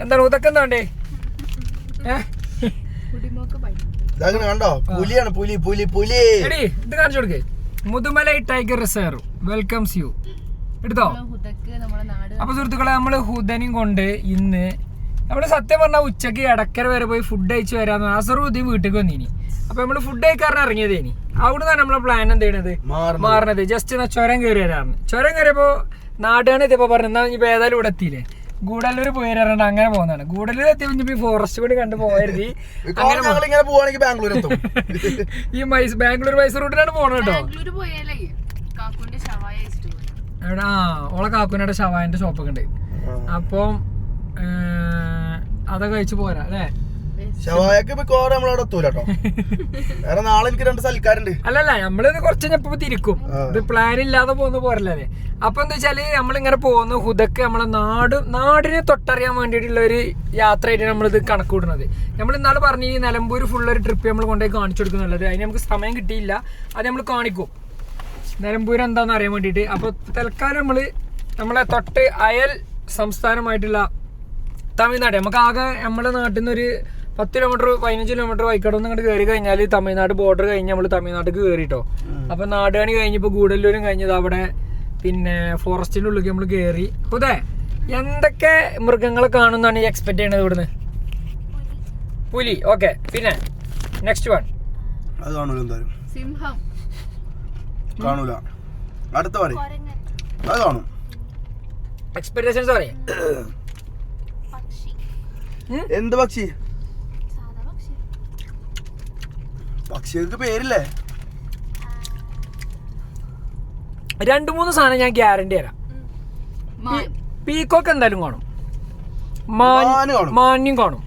എന്താണ് ഇതൊക്കെ എന്താണ്ടേ? കണ്ടോ പുലിയാണ് പുലി പുലി പുലി. എടി ഇത് കാണിച്ചു കൊടുക്കേ. Mudumalai tiger reserve welcomes U. എടുത്തോ. അപ്പൊ സുഹൃത്തുക്കളെ, നമ്മള് ഹുദനും കൊണ്ട് ഇന്ന് നമ്മള് സത്യം പറഞ്ഞാൽ ഉച്ചക്ക് എടക്കര വരെ പോയി ഫുഡ് കഴിച്ച് വരാന്ന് അസറുദ്ദീൻ വീട്ടിൽ വന്നിനി. അപ്പൊ നമ്മള് ഫുഡ് കഴിക്കാരൻ ഇറങ്ങിയതേനി. അവിടുന്ന് നമ്മളെ പ്ലാൻ എന്ത് ചെയ്യണത് മാറണത് ജസ്റ്റ് എന്നാ ചുരം കയറി വരാറുണ്ട്. ചുരം കയറിയപ്പോ നാടുകാണ് എത്തിയപ്പോ പറഞ്ഞു എന്നാ ഇപ്പൊ ഏതായാലും ഇവിടെ എത്തിയില്ലേ, ഗൂഡല്ലൂർ പോയി വരാറുണ്ട്. അങ്ങനെ പോകുന്നതാണ്. ഗൂഡല്ലൂർ എത്തിയപ്പോ ഫോറസ്റ്റ് കൂടി കണ്ടു പോകരുത്. ഈ ബാംഗ്ലൂർ മൈസൂർ റൂട്ടിലാണ് പോണത് കേട്ടോ. എവിടെ ഓളെ കാക്കുനയുടെ ഷവായന്റെ ഷോപ്പൊക്കെ ഉണ്ട്. അപ്പം അതൊക്കെ കഴിച്ചു പോരാ അല്ലേ. അല്ലല്ല നമ്മളിത് കുറച്ച് കഴിഞ്ഞപ്പോ തിരിക്കും. ഇത് പ്ലാൻ ഇല്ലാതെ പോകുന്ന പോരല്ലേ. അപ്പൊ എന്താ വെച്ചാല് നമ്മളിങ്ങനെ പോകുന്നു ഹുദക്ക് നമ്മളെ നാടിനെ തൊട്ടറിയാൻ വേണ്ടിയിട്ടുള്ള ഒരു യാത്രയായിട്ട് നമ്മളിത് കണക്ക് കൂട്ടുന്നത്. നമ്മൾ ഇന്നാള് പറഞ്ഞ് ഈ നിലമ്പൂർ ഫുൾ ഒരു ട്രിപ്പ് നമ്മൾ കൊണ്ടുപോയി കാണിച്ചു കൊടുക്കുന്നുള്ളത്. അതിന് നമുക്ക് സമയം കിട്ടിയില്ല. അത് നമ്മൾ കാണിക്കും നിലമ്പൂർ എന്താന്ന് അറിയാൻ വേണ്ടിയിട്ട്. അപ്പൊ തൽക്കാലം നമ്മളെ തൊട്ട് അയൽ സംസ്ഥാനമായിട്ടുള്ള തമിഴ്നാട്, നമുക്ക് ആകെ നമ്മുടെ നാട്ടിൽ നിന്ന് ഒരു 10 കിലോമീറ്റർ 15 കിലോമീറ്റർ വൈക്കടന്ന് ഇങ്ങോട്ട് കയറി കഴിഞ്ഞാൽ തമിഴ്നാട് ബോർഡർ കഴിഞ്ഞ് നമ്മൾ തമിഴ്നാട്ടിൽ കയറിട്ടോ. അപ്പൊ നാടുകാണി കഴിഞ്ഞപ്പോ ഗൂഡല്ലൂരും കഴിഞ്ഞത് അവിടെ പിന്നെ ഫോറസ്റ്റിന്റെ ഉള്ളിൽ നമ്മൾ കയറി. അതെ എന്തൊക്കെ മൃഗങ്ങളെ കാണുന്നാണ് ഈ എക്സ്പെക്ട് ചെയ്യണത് ഇവിടുന്ന്? പുലി. ഓക്കെ, പിന്നെ നെക്സ്റ്റ് വൺ സിംഹം കാണൂല. അടുത്ത കാണും. എക്സ്പെക്ടേഷൻസ് പറയാം. എന്ത് പക്ഷി? പക്ഷികൾക്ക് പേരില്ലേ? 2-3 സാധനം ഞാൻ ഗ്യാരണ്ടി തരാം. പീക്കോക്ക് എന്തായാലും കാണും, മാന്യം കാണും,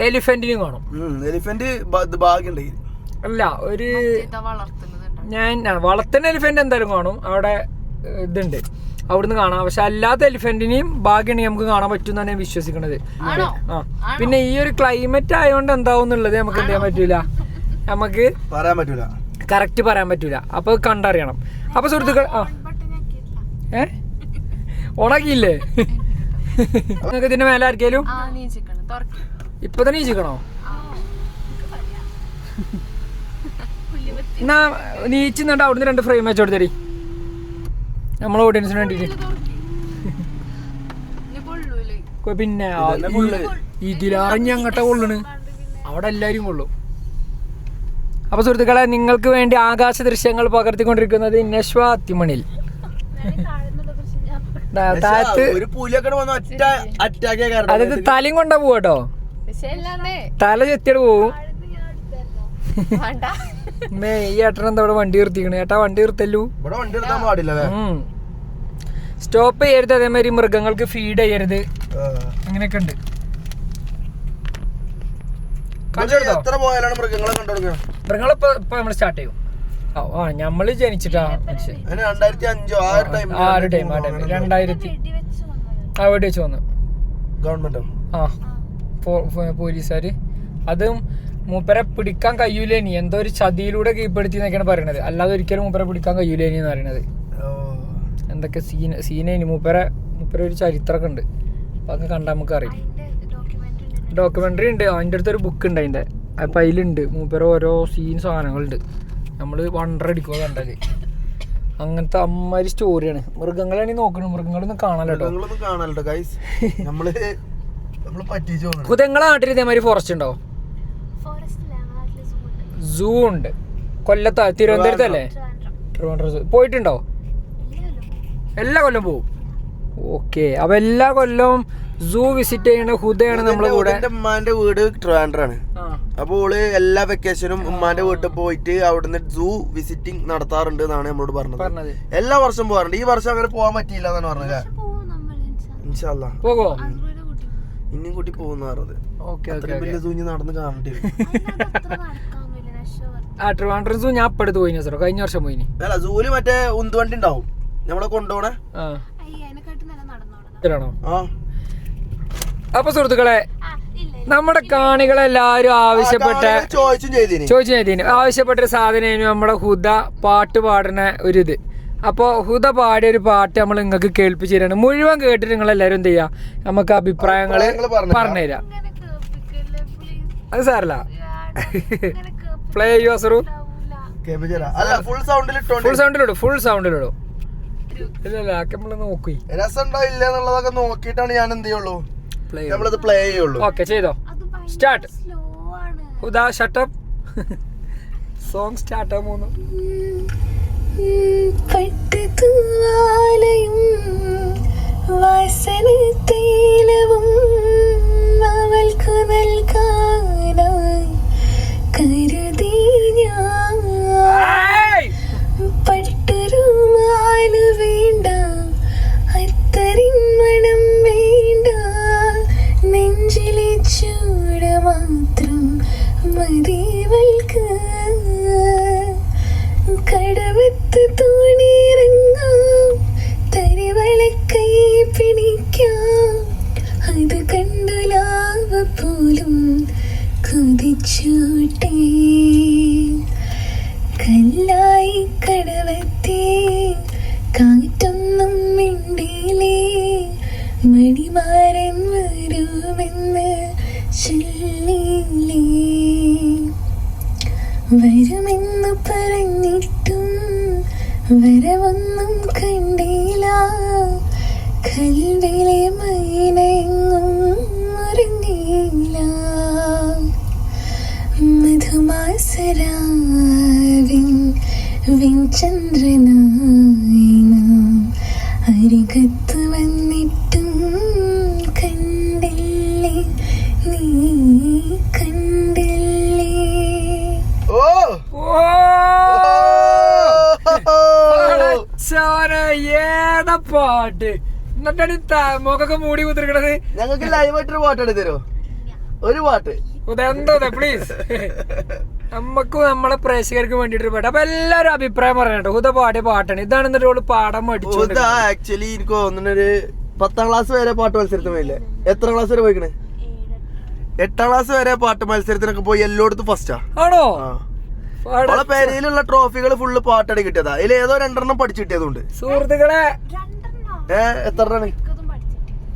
എലിഫന്റിനും കാണും. എലിഫന്റ് ഭാഗ്യണ്ട്. അല്ല ഒരു ഞാൻ വളർത്തുന്ന എലിഫന്റ് എന്തായാലും കാണും. അവിടെ ഇതുണ്ട്, അവിടുന്ന് കാണാം. പക്ഷെ അല്ലാത്ത എലിഫന്റിനെയും ഭാഗ്യമാണെങ്കിൽ നമുക്ക് കാണാൻ പറ്റും എന്നാണ് ഞാൻ വിശ്വസിക്കുന്നത്. പിന്നെ ഈ ഒരു ക്ലൈമറ്റ് ആയതുകൊണ്ട് എന്താവും എന്നുള്ളത് നമുക്ക് എന്ത് ചെയ്യാൻ പറ്റൂല, നമുക്ക് പറയാൻ പറ്റൂല, കറക്റ്റ് പറയാൻ പറ്റൂല. അപ്പൊ കണ്ടറിയണം. അപ്പൊ സുഹൃത്തുക്കൾ ഓണാക്കിയില്ലേ നിങ്ങൾക്ക് ഇതിന്റെ മേലെ ആർക്കേലും ഇപ്പൊ തന്നെ നീച്ചിക്കണോ? എന്നാ നീച്ചുന്നുണ്ട്. അവിടുന്ന് 2 ഫ്രെയിം വെച്ച് കൊടുത്തടി നമ്മളെ ഓഡിയൻസിന് വേണ്ടിട്ട്. പിന്നെ ഇതിലറിഞ്ഞ് അങ്ങോട്ടെ കൊള്ളണ്, അവിടെ എല്ലാരും കൊള്ളും. അപ്പൊ സുഹൃത്തുക്കളെ, നിങ്ങൾക്ക് വേണ്ടി ആകാശ ദൃശ്യങ്ങൾ പകർത്തിക്കൊണ്ടിരിക്കുന്നത് നശ്വ അത്തിമണിൽ. അതായത് തലയും കൊണ്ടാ പോവാട്ടോ, തല ചെത്തിയോട് പോവും. ഈ ഏട്ടൻ എന്താ ഇവിടെ വണ്ടി നിർത്തിക്കണേ? ഏട്ടാ വണ്ടി നിർത്തല്ലൂ, സ്റ്റോപ്പ് ചെയ്യരുത്. അതേമാതിരി മൃഗങ്ങൾക്ക് ഫീഡ് ചെയ്യരുത്, അങ്ങനെയൊക്കെ ഉണ്ട്. മൃഗങ്ങളിപ്പോ നമ്മള് സ്റ്റാർട്ട് ചെയ്യും. ഞമ്മള് ജനിച്ചിട്ടാ 2000 അവിടെ വെച്ച് വന്നു ഗവൺമെന്റോ പോലീസുകാര്. അതും മൂപ്പരെ പിടിക്കാൻ കഴിയൂലേനി, എന്തോ ഒരു ചതിയിലൂടെ കീഴ്പ്പെടുത്തി എന്നൊക്കെയാണ് പറയണത്. അല്ലാതെ ഒരിക്കലും മൂപ്പരെ പിടിക്കാൻ കഴിയൂലേനി എന്ന് പറയണത്. എന്തൊക്കെ സീനേനി. മൂപ്പര ഒരു ചരിത്രമൊക്കെ ഉണ്ട്, അതൊക്കെ കണ്ടാൽ നമുക്ക് അറിയാം. ഡോക്യുമെന്ററി ഉണ്ട്, അതിൻ്റെ അടുത്തൊരു ബുക്ക് ഉണ്ട് അതിൻ്റെ. അപ്പം അതിലുണ്ട് മൂപ്പര ഓരോ സീൻ സാധനങ്ങളുണ്ട്. നമ്മൾ വണ്ടറടിക്കുക കണ്ടാല്. അങ്ങനത്തെ അമ്മാതിരി സ്റ്റോറിയാണ്. മൃഗങ്ങളാണ് നോക്കണം, മൃഗങ്ങളൊന്നും കാണാലോ. നിങ്ങളെ നാട്ടിൽ ഇതേമാതിരി ഫോറസ്റ്റ് ഉണ്ടോ? സൂ ഉണ്ട് കൊല്ലത്താ, തിരുവനന്തപുരത്തല്ലേ? ട്രിവാൻഡ്രം പോയിട്ടുണ്ടോ? എല്ലാ കൊല്ലം പോവും. ഓക്കെ, അപ്പൊ എല്ലാ കൊല്ലവും സൂ വിസിറ്റ് ചെയ്യണ ഹുദയാണ് നമ്മളെ കൂടെ. ഉമ്മാന്റെ വീട് ട്രിവാൻഡ്രാണ്. അപ്പൊ ഓള് എല്ലാ വെക്കേഷനും ഉമ്മാന്റെ വീട്ടിൽ പോയിട്ട് അവിടുന്ന് സൂ വിസിറ്റിംഗ് നടത്താറുണ്ട് എന്നാണ് നമ്മളോട് പറഞ്ഞത്. എല്ലാ വർഷം പോകാറുണ്ട്. ഈ വർഷം അങ്ങനെ പോകാൻ പറ്റിയില്ല എന്നാണ് പറഞ്ഞത്. ഇൻഷാല്ലാ പോകോ, ഇനിയും കൂട്ടി പോകുന്ന പറഞ്ഞത്. നടന്ന് കാണേണ്ടി വരും. ട്രിവാൻഡ്രം സൂ ഞാൻ ഇപ്പടുത്ത് പോയിന് സാറോ, കഴിഞ്ഞ വർഷം പോയിന്. അല്ല, സൂല് മറ്റേ ഉന്തുവണ്ടി ഉണ്ടാവും നമ്മളെ കൊണ്ടുപോണേ. അപ്പൊ സുഹൃത്തുക്കളെ, നമ്മുടെ കാണികളെല്ലാരും ആവശ്യപ്പെട്ട ആവശ്യപ്പെട്ട സാധനം നമ്മുടെ ഹുദ പാട്ട് പാടുന്ന ഒരിത്. അപ്പോൾ ഹുദ പാടിയ ഒരു പാട്ട് നമ്മൾ നിങ്ങൾക്ക് കേൾപ്പിച്ചു തരാണ്. മുഴുവൻ കേട്ടിട്ട് നിങ്ങൾ എല്ലാവരും എന്ത് ചെയ്യാ, നമുക്ക് അഭിപ്രായങ്ങൾ പറഞ്ഞുതരാം. അത് സാരല്ല, പ്ലേ യുവസറു ഫുൾ സൗണ്ടിലിടും. ഇല്ലല്ല നമ്മള് നോക്കി രസമുണ്ടോ ഇല്ല എന്നുള്ളതൊക്കെ നോക്കിയിട്ടാണ് ഞാൻ എന്ത് ചെയ്യുള്ളൂ, നമ്മളത് പ്ലേ ചെയ്യുള്ളൂ. ഓക്കെ ചെയ്തോ, സ്റ്റാർട്ട്. ഹുദ ഷട്ടപ്പ്. സോങ് സ്റ്റാർട്ട് ആവുന്നു. പട്ടുതൂവാലയും വാസനത്തൈലവും അവൾക്കു നൽകാനായി കരുതി ഞാൻ. പട്ടുരുമാല് വേണ്ട, അത്തറിൻ മണം വേണ്ട, നെഞ്ചിലെ ചൂട് മാത്രം മതിവൾക്ക്. കടവത്ത് തോണിയിറങ്ങാം, തരിവളക്കൈ പിടിക്കാം, അത് കണ്ടു ലാവ പോലും കുതിച്ചോട്ടെ. കല്ലായി കടവത്തെ കാറ്റൊന്നും മിണ്ടിയിലേ, മണിമാരൻ വരുമെന്ന് ചൊല്ലിയില്ലേ. വരുമെന്ന് പറഞ്ഞിട്ടും വരവൊന്നും കണ്ടില്ല, കൽവിലെ മൈനയെങ്ങും ഉറങ്ങിയില്ല. മധുമാസരാവിൻ വിൻചന്ദ്രനായി നാം അരികത്ത് വന്നിട്ടും കണ്ടില്ലേ, നീ കണ്ടില്ലേ. ഏതാ പാട്ട് എന്നിട്ടാണ് മുഖൊക്കെ മൂടി കുത്തിരിക്കണത്. ഞങ്ങൾക്ക് ലൈവായിട്ടൊരു പാട്ട് എടുത്തരോ, ഒരു പാട്ട് എന്തോ പ്ലീസ്. നമ്മക്കും നമ്മളെ പ്രേക്ഷകർക്ക് വേണ്ടിട്ട് പാട്ട്. അപ്പൊ എല്ലാരും അഭിപ്രായം പറയട്ടോ. ഹുദ പാടിയ പാട്ടാണ്. ഇതാണ് എന്നിട്ട് ഓള് പാടാൻ പഠിച്ചു. ആക്ച്വലി എനിക്ക് തോന്നുന്നൊരു 10ാം ക്ലാസ് വരെ പാട്ട് മത്സരത്തിന് പോയില്ലേ? എത്ര ക്ലാസ് വരെ പോയിക്കണേ? 8ാം ക്ലാസ് വരെ പാട്ട് മത്സരത്തിനൊക്കെ പോയി എല്ലായിടത്തും ഫസ്റ്റാ. ആണോ? അവളെ പേരയിലുള്ള ട്രോഫികൾ ഫുള്ള് പാട്ടടി കിട്ടിയതാ. അതിൽ ഏതോ 2 പഠിച്ചു കിട്ടിയതുണ്ട്. സുഹൃത്തുക്കളെ എത്ര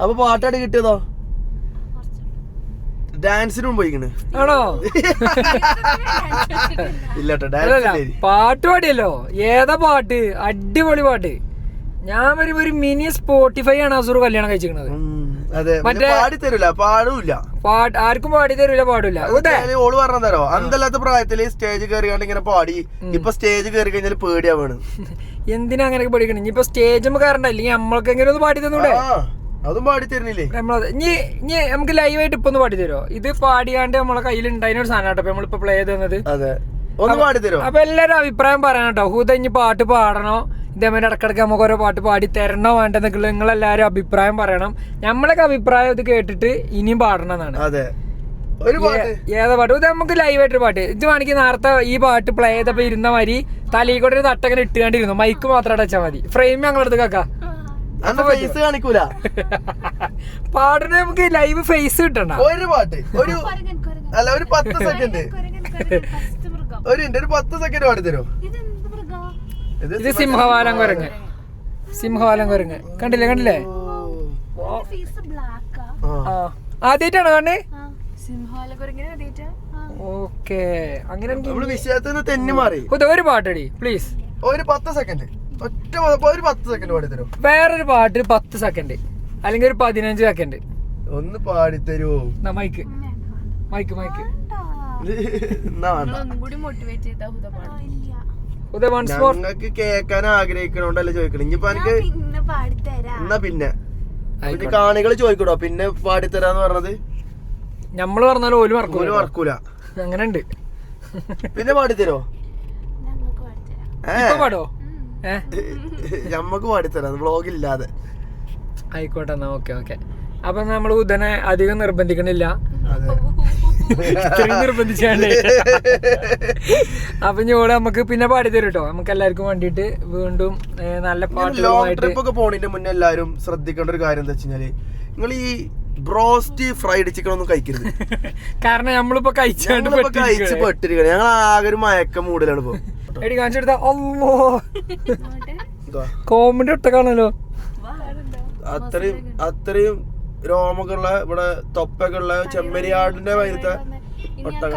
അപ്പൊ പാട്ടടി കിട്ടിയതോ? ഡാൻസിനും പോയിക്കണ്. ആണോ? ഇല്ലട്ടോ, പാട്ട് പാടിയല്ലോ. ഏതാ പാട്ട്? അടിപൊളി പാട്ട്. ഞാൻ ഒരു മിനി സ്പോട്ടിഫൈ ആണ് അസൂർ കല്യാണം കഴിച്ചിരിക്കുന്നത്. മറ്റേ പാടി തരൂല, പാടൂല, ആർക്കും പാടി തരൂല, പാടില്ല. ഓള് പറഞ്ഞ തരോ, അന്തല്ലാത്ത പ്രായത്തില് സ്റ്റേജ് കയറിയാണ്ട് ഇങ്ങനെ പാടി. ഇപ്പൊ സ്റ്റേജ് കയറി കഴിഞ്ഞാൽ പേടിയാവാണ്. എന്തിനാ അങ്ങനെയൊക്കെ പഠിക്കണം? ഇനിയിപ്പോ സ്റ്റേജ് കയറണ്ട, അല്ലെങ്കിൽ നമ്മൾക്ക് എങ്ങനെ ഒന്ന് പാടി തന്നൂടെ? അതും പാടി തരുന്നില്ലേ? ഇനി നമുക്ക് ലൈവായിട്ട് ഇപ്പൊ ഒന്ന് പാടി തരുമോ? ഇത് പാടിയാണ്ട് നമ്മളെ കയ്യിൽ ഉണ്ടായിരുന്ന ഒരു സാധനം കേട്ടോ നമ്മളിപ്പോ പ്ലേ ചെയ്ത് തന്നത്. അപ്പൊ എല്ലാരും അഭിപ്രായം പറയണം കേട്ടോ. ഹുദ ഇനി പാട്ട് പാടണോ, ഇതേമാതിരി ഇടക്കിടക്ക് നമുക്ക് ഓരോ പാട്ട് പാടി തരണോ വേണ്ടെന്നൊക്കെ നിങ്ങളെല്ലാരും അഭിപ്രായം പറയണം. നമ്മളൊക്കെ അഭിപ്രായം ഇത് കേട്ടിട്ട് ഇനിയും പാടണമെന്നാണ്. ഏതാ പാട്ട്? ഇത് നമുക്ക് ലൈവായിട്ട് പാട്ട്. ഇത് വേണമെങ്കിൽ നേരത്തെ ഈ പാട്ട് പ്ലേ ചെയ്തപ്പോ ഇരുന്ന മാതിരി തലയിൽ കൂടെ ഒരു തട്ടങ്ങനെ ഇട്ടുകൊണ്ടിരുന്നു. മൈക്ക് മാത്രം അടച്ചാൽ മതി. ഫ്രെയിം ഞങ്ങളടുത്ത് കാക്കാ കാണിക്കൂല. പാടിന് നമുക്ക് ലൈവ് ഫേസ് കിട്ടണ്ട. ഒരു പാട്ട് ഒരു 10 സെക്കൻഡ് ഒരു 10 സെക്കൻഡ് പാടി തരുമോ? ഇത് സിംഹവാലം കുരങ്ങ്. കണ്ടില്ലേ? ആദ്യമായിട്ടാണ് കാണേ? ഓക്കെ, അങ്ങനെ വിഷയത്തിന് തെന്നി മാറി. ഒരു പാട്ടടി പ്ലീസ്. ഒരു 10 സെക്കൻഡ് ഒരു 10 സെക്കൻഡ് പാടി തരുമോ? വേറൊരു പാട്ട് 10 സെക്കൻഡ് അല്ലെങ്കിൽ ഒരു 15 സെക്കൻഡ് ഒന്ന് പാടി തരുമോ? മൈക്ക് ഞങ്ങൾക്ക് കേക്കാൻ ആഗ്രഹിക്കണോണ്ടല്ലേ ചോദിക്കണം. ഇനിയിപ്പോ എനിക്ക് എന്നാ പിന്നെ കാണികള് ചോദിക്കണോ പിന്നെ പാടിത്തരാന്ന് പറഞ്ഞത്? നമ്മള് പറഞ്ഞാലും ഓല് മറക്കൂല. അങ്ങനെ ഉണ്ട്. പിന്നെ പാടിത്തരോ? പാടോ? ഞമ്മക്ക് പാടിത്തരാം വ്ളോഗ് ഇല്ലാതെ. ആയിക്കോട്ടെ എന്നാ. ഓക്കെ. അപ്പൊ നമ്മൾ ഉദനെ അധികം നിർബന്ധിക്കണില്ല. നിർബന്ധിച്ചാണ്ട് അപ്പൊ ഞോട് നമുക്ക് പിന്നെ പാടി തരും കേട്ടോ. നമുക്ക് എല്ലാവർക്കും വേണ്ടിട്ട് വീണ്ടും നല്ല പാട്ട് പോണിന്റെ മുന്നേ എല്ലാരും ശ്രദ്ധിക്കേണ്ട ഒരു കാര്യം എന്താ വെച്ചാല്, നിങ്ങൾ ഈ ബ്രോസ്റ്റ് ഫ്രൈഡ് ചിക്കൻ ഒന്നും കഴിക്കരുത്. കാരണം നമ്മളിപ്പോ കഴിച്ച് പെട്ടിരിക്കണം. ഞങ്ങൾ ആകെ ഒരു മയക്കം മൂടലാണ് ഇപ്പൊ. കാണിച്ചെടുത്ത. കോമഡി ഒട്ടക്കാണല്ലോ. അത്രയും രോമൊക്കെ ഉള്ള ഇവിടെ തൊപ്പൊക്കെ ഉള്ള ചെമ്മരിയാടിന്റെ വയലത്തെ ഒട്ടക.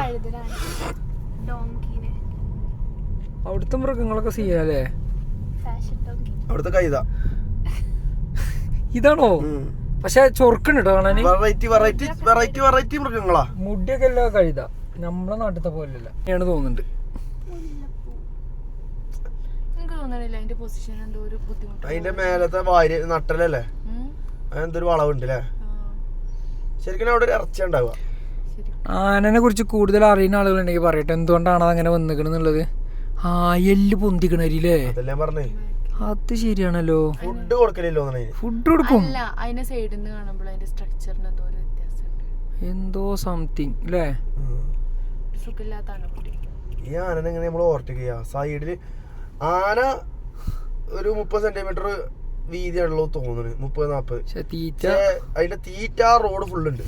അവിടുത്തെ മൃഗങ്ങളൊക്കെ സീനല്ലേ. അവിടുത്തെ കൈത ഇതാണോ? പക്ഷെ ചൊറുക്കുണ്ട് കേട്ടോ കാണാന്. വെറൈറ്റി മൃഗങ്ങളാ. മുടിയൊക്കെ അല്ല കഴുത, നമ്മളെ നാട്ടിലത്തെ പോലെയല്ല ആണ് തോന്നുന്നുണ്ട്. അതിന്റെ മേലത്തെ വാരി നട്ടലല്ലേ, അതെന്തൊരു വളവുണ്ട് അല്ലേ. ശരിക്കും അവിടെ ഒരു ഇറച്ചി ഉണ്ടാവുക. ആനനെ കുറിച്ച് കൂടുതൽ അറിയുന്ന ആളുകളുണ്ടെങ്കിൽ പറയട്ടെ എന്തുകൊണ്ടാണ് അതങ്ങനെ വന്നിക്കണെന്നുള്ളത്. ആ എല്ല് പൊന്തിക്കണല്ലേ, അതല്ലേ പറഞ്ഞേ. അത് ശരിയാണല്ലോ. ഫുഡ് കൊടുക്കലില്ലോ, ഫുഡ് കൊടുക്കും എന്തോ സംതിങ് അല്ലേ. ഈ ആനനെ എങ്ങനെ നമ്മൾ ഓവർടേക്ക് ചെയ്യാ? സൈഡില് ആന ഒരു 30 സെന്റിമീറ്റർ വീതിയാണല്ലോ തോന്നുന്നു, 30-40. തീറ്റ അതിന്റെ തീറ്റ റോഡ് ഫുള്ളുണ്ട്.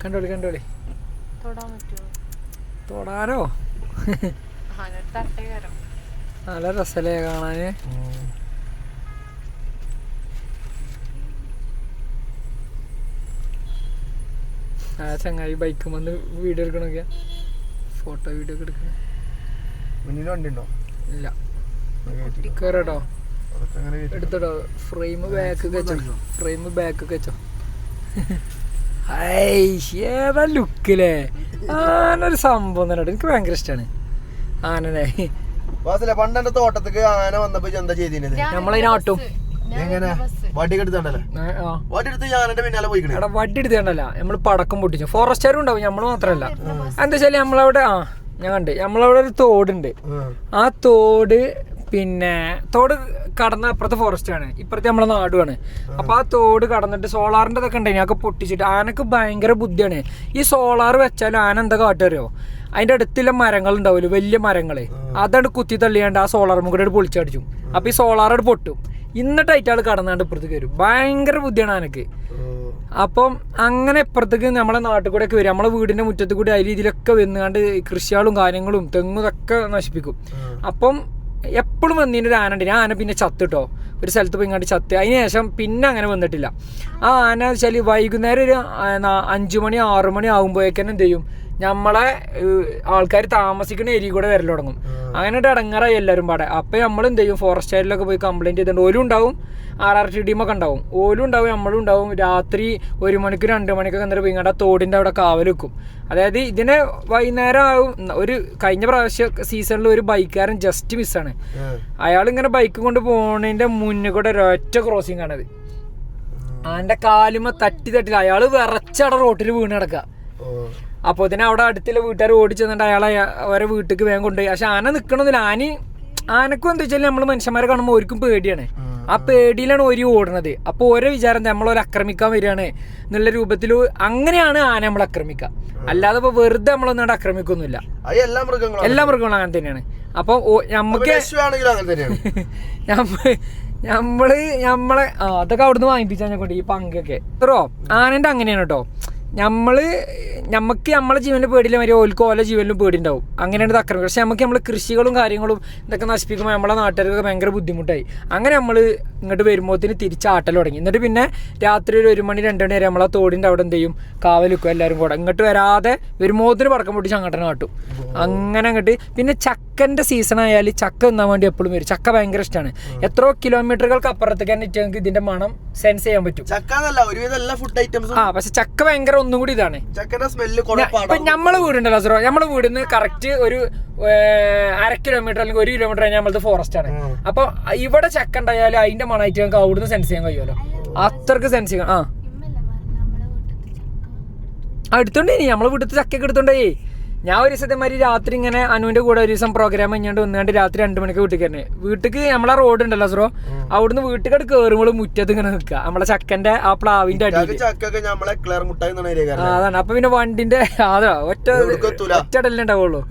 കണ്ടോളി കണ്ടോളി. തൊടാനോ? നല്ല രസല്ലേ കാണാന്. ആ ചങ്ങായി ബൈക്കും വന്ന് വീഡിയോ എടുക്കണൊക്കെ, ഫോട്ടോ വീഡിയോ ഒക്കെ എടുക്കണ. മുന്നിൽ വണ്ടി ഉണ്ടോ? ഇല്ല, കേറട്ടോ, എടുത്തോ. ഫ്രെയിം ബാക്ക് വെച്ചോ, ഫ്രെയിം ബാക്ക് വെച്ചോ. ഏതാ ലുക്കില്ലേ. ആനൊരു സംഭവം തന്നെ, എനിക്ക് ഭയങ്കര ഇഷ്ടമാണ് ആനനെ. പണ്ട് എന്റെ തോട്ടത്തേക്ക് ആന വന്നപ്പോ എന്താ ചെയ്തിരുന്നത്? നമ്മളതിനാട്ടും. എങ്ങനെ വടി എടുത്തണ്ടല്ലേ? വടി എടുത്ത് ഞാനെന്റെ പിന്നാലെ പോയിക്കണേ. എടാ വടി എടുത്തണ്ടല്ല, നമ്മള് പടക്കം പൊട്ടിച്ചു. ഫോറസ്റ്റുകാരും ഉണ്ടാവും, നമ്മള് മാത്രല്ല. എന്താ വെച്ചാല് നമ്മളവിടെ ഞാൻ കണ്ട് നമ്മളവിടെ ഒരു തോടുണ്ട്. ആ തോട് പിന്നെ തോട് കടന്ന അപ്പുറത്തെ ഫോറസ്റ്റ് ആണ്, ഇപ്പുറത്തെ നമ്മളെ നാടുമാണ്. അപ്പൊ ആ തോട് കടന്നിട്ട് സോളാറിന്റെ ഇതൊക്കെ ഉണ്ടായി, ഞങ്ങൾക്ക് പൊട്ടിച്ചിട്ട്. ആനക്ക് ഭയങ്കര ബുദ്ധിയാണ്. ഈ സോളാർ വെച്ചാൽ ആന എന്താ കാട്ടുകയോ, അതിന്റെ അടുത്തുള്ള മരങ്ങൾ ഉണ്ടാവില്ല, വലിയ മരങ്ങള്, അതാണ് കുത്തി തള്ളിയാണ്ട് ആ സോളാർ മുകളിൽ പൊളിച്ചടിച്ചു. അപ്പൊ ഈ സോളാർ പൊട്ടും. എന്നിട്ടായിട്ട് ആള് കടന്നാണ്ട് ഇപ്പുറത്തേക്ക് വരും. ഭയങ്കര ബുദ്ധിയാണ് ആനക്ക്. അപ്പം അങ്ങനെ ഇപ്പുറത്തേക്ക് നമ്മളെ നാട്ടിൽ കൂടെ ഒക്കെ വരും, നമ്മളെ വീടിന്റെ മുറ്റത്ത് കൂടി ആ രീതിയിലൊക്കെ വന്നുകൊണ്ട് കൃഷികളും കാര്യങ്ങളും തെങ്ങും ഇതൊക്കെ നശിപ്പിക്കും. അപ്പം എപ്പോഴും വന്നതിൻ്റെ ഒരു ആന ഉണ്ട്. ആ ആന പിന്നെ ചത്തിട്ടോ, ഒരു സ്ഥലത്ത് പോയി ഇങ്ങോട്ട് ചത്ത്. അതിന് ശേഷം പിന്നെ അങ്ങനെ വന്നിട്ടില്ല. ആ ആന വെച്ചാൽ വൈകുന്നേരം ഒരു 5 മണി 6 മണി ആകുമ്പോഴേക്കന്നെ എന്ത് ചെയ്യും, നമ്മളെ ആൾക്കാർ താമസിക്കുന്ന ഏരിയ കൂടെ വരൽ തുടങ്ങും. അങ്ങനെ ഇടങ്ങാറായി എല്ലാവരും പാടെ. അപ്പം നമ്മൾ എന്ത് ചെയ്യും, ഫോറസ്റ്റ് ഏരിയയിലൊക്കെ പോയി കംപ്ലൈൻറ്റ് ചെയ്തിട്ടുണ്ട്. ഓലും ഉണ്ടാവും, RRT ടീമൊക്കെ ഉണ്ടാവും, ഓലും ഉണ്ടാവും, നമ്മളും ഉണ്ടാവും. രാത്രി 1 മണിക്ക് 2 മണിക്കൊക്കെ എന്നിട്ട് പോയി ഇങ്ങോട്ട് തോടിൻ്റെ അവിടെ കാവൽ വെക്കും. അതായത് ഇതിനെ വൈകുന്നേരം ആവും. ഒരു കഴിഞ്ഞ പ്രാവശ്യം സീസണിൽ ഒരു ബൈക്കുകാരൻ ജസ്റ്റ് മിസ്സാണ്. അയാൾ ഇങ്ങനെ ബൈക്ക് കൊണ്ട് പോണതിൻ്റെ മുന്നിൽ കൂടെ ഒരൊറ്റ ക്രോസിങ് ആണത്. ആൻ്റെ കാലുമ തട്ടില്ല, അയാൾ വിറച്ചട റോട്ടിൽ വീണ് കിടക്കുക. അപ്പോൾ ഇതിനെ അവിടെ അടുത്തുള്ള വീട്ടുകാർ ഓടിച്ചെന്നിട്ട് അയാളെ അവരെ വീട്ടിലേക്ക് വേഗം കൊണ്ടുപോയി. പക്ഷെ ആന നിൽക്കണമെന്നില്ല. ആനക്കും എന്താ വെച്ചാൽ നമ്മൾ മനുഷ്യന്മാരെ കാണുമ്പോൾ ഓർക്കും പേടിയാണ്. ആ പേടിയിലാണ് ഓരി ഓടുന്നത്. അപ്പോൾ ഓരോ വിചാരം നമ്മളൊരു ആക്രമിക്കാൻ വരികയാണ് എന്നുള്ള രൂപത്തിൽ അങ്ങനെയാണ് ആന നമ്മളെ ആക്രമിക്കുക. അല്ലാതെ ഇപ്പോൾ വെറുതെ നമ്മളൊന്നും ആക്രമിക്കൊന്നുമില്ല. എല്ലാ മൃഗങ്ങളും അങ്ങനെ തന്നെയാണ്. അപ്പോൾ നമുക്ക് നമ്മളെ അതൊക്കെ അവിടുന്ന് വാങ്ങിപ്പിച്ചാൽ കൊണ്ട് ഈ പങ്കൊക്കെ ഇത്രോ ആനൻ്റെ അങ്ങനെയാണ് കേട്ടോ. നമുക്ക് നമ്മളെ ജീവനിൽ പേടിയില്ല, മതി ഓൽക്ക് ഓല ജീവനിലും പേടിയുണ്ടാവും. അങ്ങനെയാണ് ഇത് ആക്രമിക്കുക. പക്ഷെ നമുക്ക് നമ്മൾ കൃഷികളും കാര്യങ്ങളും ഇതൊക്കെ നശിപ്പിക്കുമ്പോൾ നമ്മളെ നാട്ടുകാർക്കൊക്കെ ഭയങ്കര ബുദ്ധിമുട്ടായി. അങ്ങനെ നമ്മൾ ഇങ്ങോട്ട് വരുമ്പോഴത്തേന് തിരിച്ചാട്ടൽ തുടങ്ങി. എന്നിട്ട് പിന്നെ രാത്രി ഒരു 1 മണി 2 മണി വരെ നമ്മളെ തോടിൻ്റെ അവിടെ എന്ത് ചെയ്യും, കാവലിക്കും എല്ലാവരും കൂടെ. ഇങ്ങോട്ട് വരാതെ വരുമ്പോഴത്തേന് പടക്കം പൊട്ടിച്ച് അങ്ങോട്ട് കാട്ടും. അങ്ങനെ അങ്ങോട്ട് പിന്നെ ചക്കൻ്റെ സീസൺ ആയാൽ ചക്ക തിന്നാൻ വേണ്ടി എപ്പോഴും വരും. ചക്ക ഭയങ്കര ഇഷ്ടമാണ്. എത്രയോ കിലോമീറ്ററുകൾക്ക് അപ്പുറത്തേക്ക് തന്നെ ഞങ്ങൾക്ക് ഇതിന്റെ മണം സെൻസ് ചെയ്യാൻ പറ്റും. പക്ഷെ ചക്ക ഭയങ്കര ഒന്നും കൂടി ഇതാണ്. ഇപ്പൊ നമ്മളെ വീടുണ്ടല്ലോ സറോ, നമ്മളെ വീടിന്ന് കറക്റ്റ് ഒരു 1/2 കിലോമീറ്റർ അല്ലെങ്കിൽ 1 കിലോമീറ്റർ കഴിഞ്ഞാൽ നമ്മളത് ഫോറസ്റ്റ് ആണ്. അപ്പൊ ഇവിടെ ചക്ക ഉണ്ടായാലും അതിന്റെ മണമായിട്ട് ഞങ്ങൾക്ക് അവിടുന്ന് സെൻസ് ചെയ്യാൻ കഴിയുമല്ലോ. അത്രക്ക് സെൻസ് ചെയ്യാം. എടുത്തോണ്ടേ നമ്മളെ വീട്ടിൽ ചക്കയൊക്കെ എടുത്തോണ്ടേ. ഞാൻ ഒരു ദിവസത്തേമാതിരി രാത്രി ഇങ്ങനെ അനുവിന്റെ കൂടെ ഒരു ദിവസം പ്രോഗ്രാം കഴിഞ്ഞാണ്ട് വന്നുകൊണ്ട് രാത്രി 2 മണിക്ക് വീട്ടിലേക്ക് നമ്മളെ റോഡ് ഉണ്ടല്ലോ സറോ, അവിടുന്ന് വീട്ടിൽ കയറുമ്പോൾ മുറ്റത്ത് ഇങ്ങനെ നിൽക്കുക നമ്മളെ ചക്കന്റെ ആ പ്ലാവിന്റെ അടിയിൽ. അതാണ്. അപ്പൊ പിന്നെ വണ്ടിന്റെ അതാ ഒറ്റടല്ലേ ഉണ്ടാവുള്ളൂ.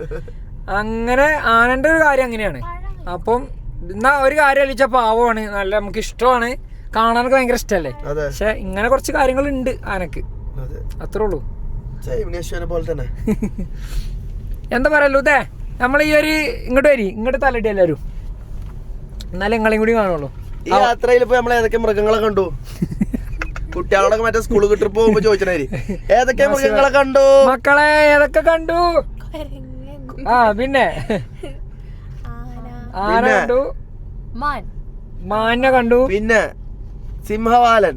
അങ്ങനെ ആനന്റെ ഒരു കാര്യം അങ്ങനെയാണ്. അപ്പം എന്നാ ഒരു കാര്യം അലിച്ച പാവമാണ്, നല്ല നമുക്ക് ഇഷ്ടമാണ്, കാണാനൊക്കെ ഭയങ്കര ഇഷ്ടമല്ലേ. പക്ഷെ ഇങ്ങനെ കുറച്ച് കാര്യങ്ങളുണ്ട് ആനക്ക്, അത്രേ ഉള്ളൂ. ജൈമിനേശ്വരനെ പോലെ തന്നെ. എന്താ പറയല്ലോ ഇതേ നമ്മൾ ഈ ഒരു ഇങ്ങോട്ട് വരി ഇങ്ങോട്ട് തലട്ടി എല്ലാവരും എന്നാലും നിങ്ങളെയും കൂടി കാണുള്ളൂ. ഈ യാത്രയിൽ ഇപ്പൊ നമ്മൾ ഏതൊക്കെ മൃഗങ്ങളെ കണ്ടു? കുട്ടികളൊക്കെ മറ്റേ സ്കൂൾ ട്രിപ്പ് പോകുമ്പോ ചോദിച്ചായി ഏതൊക്കെ മൃഗങ്ങളെ കണ്ടു മക്കളെ, ഏതൊക്കെ കണ്ടു? ആ പിന്നെ ആന കണ്ടു, മാനിനെ കണ്ടു, പിന്നെ സിംഹവാലൻ.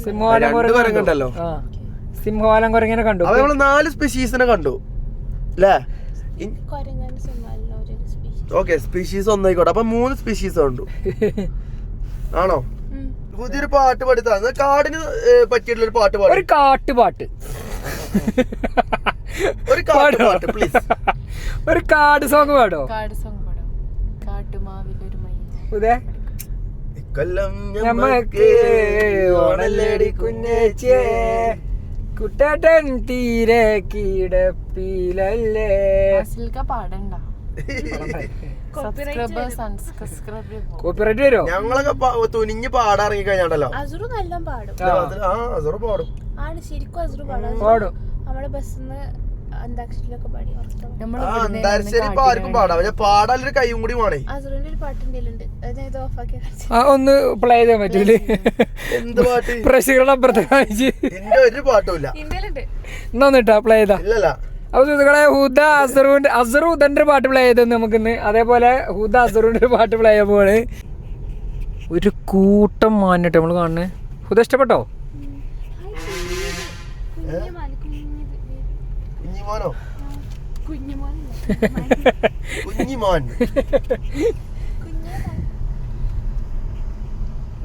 സിംഹവാലൻ കുരങ്ങ് കണ്ടല്ലോ. സിംഹവാലൻ കുരങ്ങനെ കണ്ടു. അപ്പൊ നമ്മള് 4 സ്പീഷീസിനെ കണ്ടു അല്ലേ? ഓക്കെ, സ്പീഷീസ് ഒന്നായിക്കോട്ടെ. അപ്പൊ 3 സ്പീഷീസ് കണ്ടു ആണോ? പുതിയൊരു പാട്ട് പാടിത്താ. കാടിന് പറ്റിയിട്ടുള്ള ഒരു പാട്ട് പാടും. ഒരു കാട്ടുപാട്ട്, ഒരു കാട്ടുപാട്ട് പ്ലീസ്. ഒരു കാട് സോങ് പാടോ? കൊല്ലം ഞമ്മക്ക് ഓണല്ലടി കുഞ്ഞേച്ചേ കുട്ടേട്ടൻ തീരെ കിടപ്പിലല്ലേ. കോപ്പിറൈറ്റ് വരുമോ? ഞങ്ങളൊക്കെ തുനിഞ്ഞ് പാടാറങ്ങി കഴിഞ്ഞാണ്ടല്ലോ. അസുറു നല്ല പാടും. അസുറ പാടും. ആണ് ശരിക്കും അസുറു പാടും. നമ്മുടെ ബസ്സിന്ന് അന്താക്ഷരിയിലൊക്കെ പാടി. അന്താക്ഷരി ഇപ്പൊ ആർക്കും പാടാം. പക്ഷെ പാടാനൊരു കൈയും കൂടി വേണേ. അസുറിന്റെ ഒരു പാട്ട് ഉണ്ട്, ഇത് ഓഫാക്കി ഒന്ന് പ്ലേ ചെയ്യാൻ പറ്റൂലേ? എന്ത് പാട്ട്? പ്രശീകരണം അപ്പുറത്തെ കാണിച്ച് എന്റെ ഒരു പാട്ടുമില്ല. ഇന്ത്യയിലുണ്ട്. എന്നാ പ്ലേ ചെയ്താ. ഇല്ലല്ല. അപ്പൊ സുഹൃത്തുക്കളെ, ഹുദ അസറുദന്റെ ഒരു പാട്ട് പ്ലേ ചെയ്തെന്ന് നമുക്കിന്ന്. അതേപോലെ ഹുദ അസറുവിന്റെ ഒരു പാട്ട് പ്ലേ ചെയ്യുമ്പോഴ് ഒരു കൂട്ടം മാനിട്ട് നമ്മള് കാണുന്നത്. ഹുദ ഇഷ്ടപ്പെട്ടോ? കുഞ്ഞിമോനോ? കുഞ്ഞിമോൻ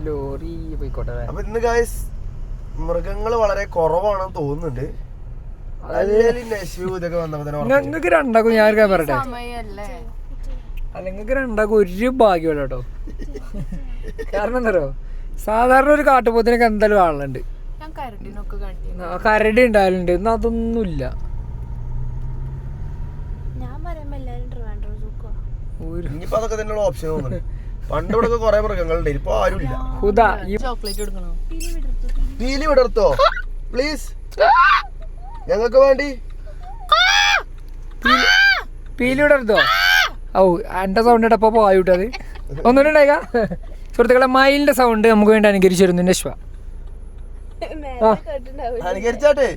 ലോറി പോയിക്കോട്ടെ. അപ്പൊ ഇന്ന് ഗായ്സ് മൃഗങ്ങള് വളരെ കുറവാണെന്ന് തോന്നുന്നുണ്ട്. നിങ്ങൾക്ക് രണ്ടാക്കും ഞാൻ പറയട്ടെ, അല്ല നിങ്ങൾക്ക് രണ്ടാക്കും ഒരു ഭാഗ്യമല്ല കേട്ടോ. കാരണം എന്താ, സാധാരണ ഒരു കാട്ടുപോത്തിനൊക്കെ എന്തായാലും ആളുണ്ട്, കരടി ഉണ്ടായാലുണ്ട്. ഇന്ന് അതൊന്നുമില്ല. ഇനിയിപ്പോ അതൊക്കെ തന്നെയുള്ള ഓപ്ഷൻ തോന്നുന്നു. പണ്ട് ഇവിടെ കുറെ മൃഗങ്ങളുണ്ട്, ഇപ്പൊ ആരുമില്ല. പീലി വിടർത്തോ പ്ലീസ്, ഞങ്ങൾക്ക് വേണ്ടി പീലി വിടർത്തോ? ഓ എന്റെ സൗണ്ട് ഇടപ്പോ പോയിട്ടത് ഒന്നുകൂടെ ഉണ്ടായിക്ക. സുഹൃത്തുക്കളെ, മയിലിന്റെ സൗണ്ട് നമുക്ക് വേണ്ടി അനുകരിച്ചു തരുന്നു നശ്വ. അനുകരിച്ചാട്ടെ,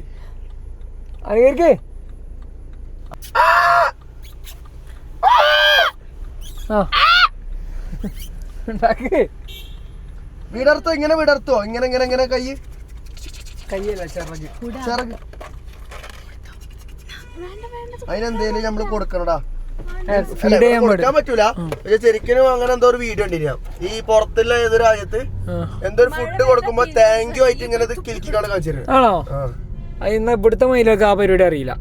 അനുകരിക്ക്. വിടർത്തോ, ഇങ്ങനെ വിടർത്തോ, ഇങ്ങനെ ഇങ്ങനെ ഇങ്ങനെ കയ്യല്ല ചിറക്. അതിനെന്തേലും നമ്മള് കൊടുക്കണടാ. ഫീഡ് ചെയ്യാൻ കൊടുക്കാൻ പറ്റൂല. പക്ഷെ ശരിക്കും അങ്ങനെ എന്തോ ഒരു വീഡിയോ ഉണ്ടിരിക്കാം. ഈ പുറത്തുള്ള ഏതൊരു രാജ്യത്ത് എന്തോ ഒരു ഫുഡ് കൊടുക്കുമ്പോ താങ്ക് യു ആയിട്ട് ഇങ്ങനെ കിളിക്കാണ് കാണിച്ചിരുന്നത്. ആണോ? ഇന്ന് ഇവിടുത്തെ മയിലൊക്കെ ആ പരിപാടി അറിയില്ല.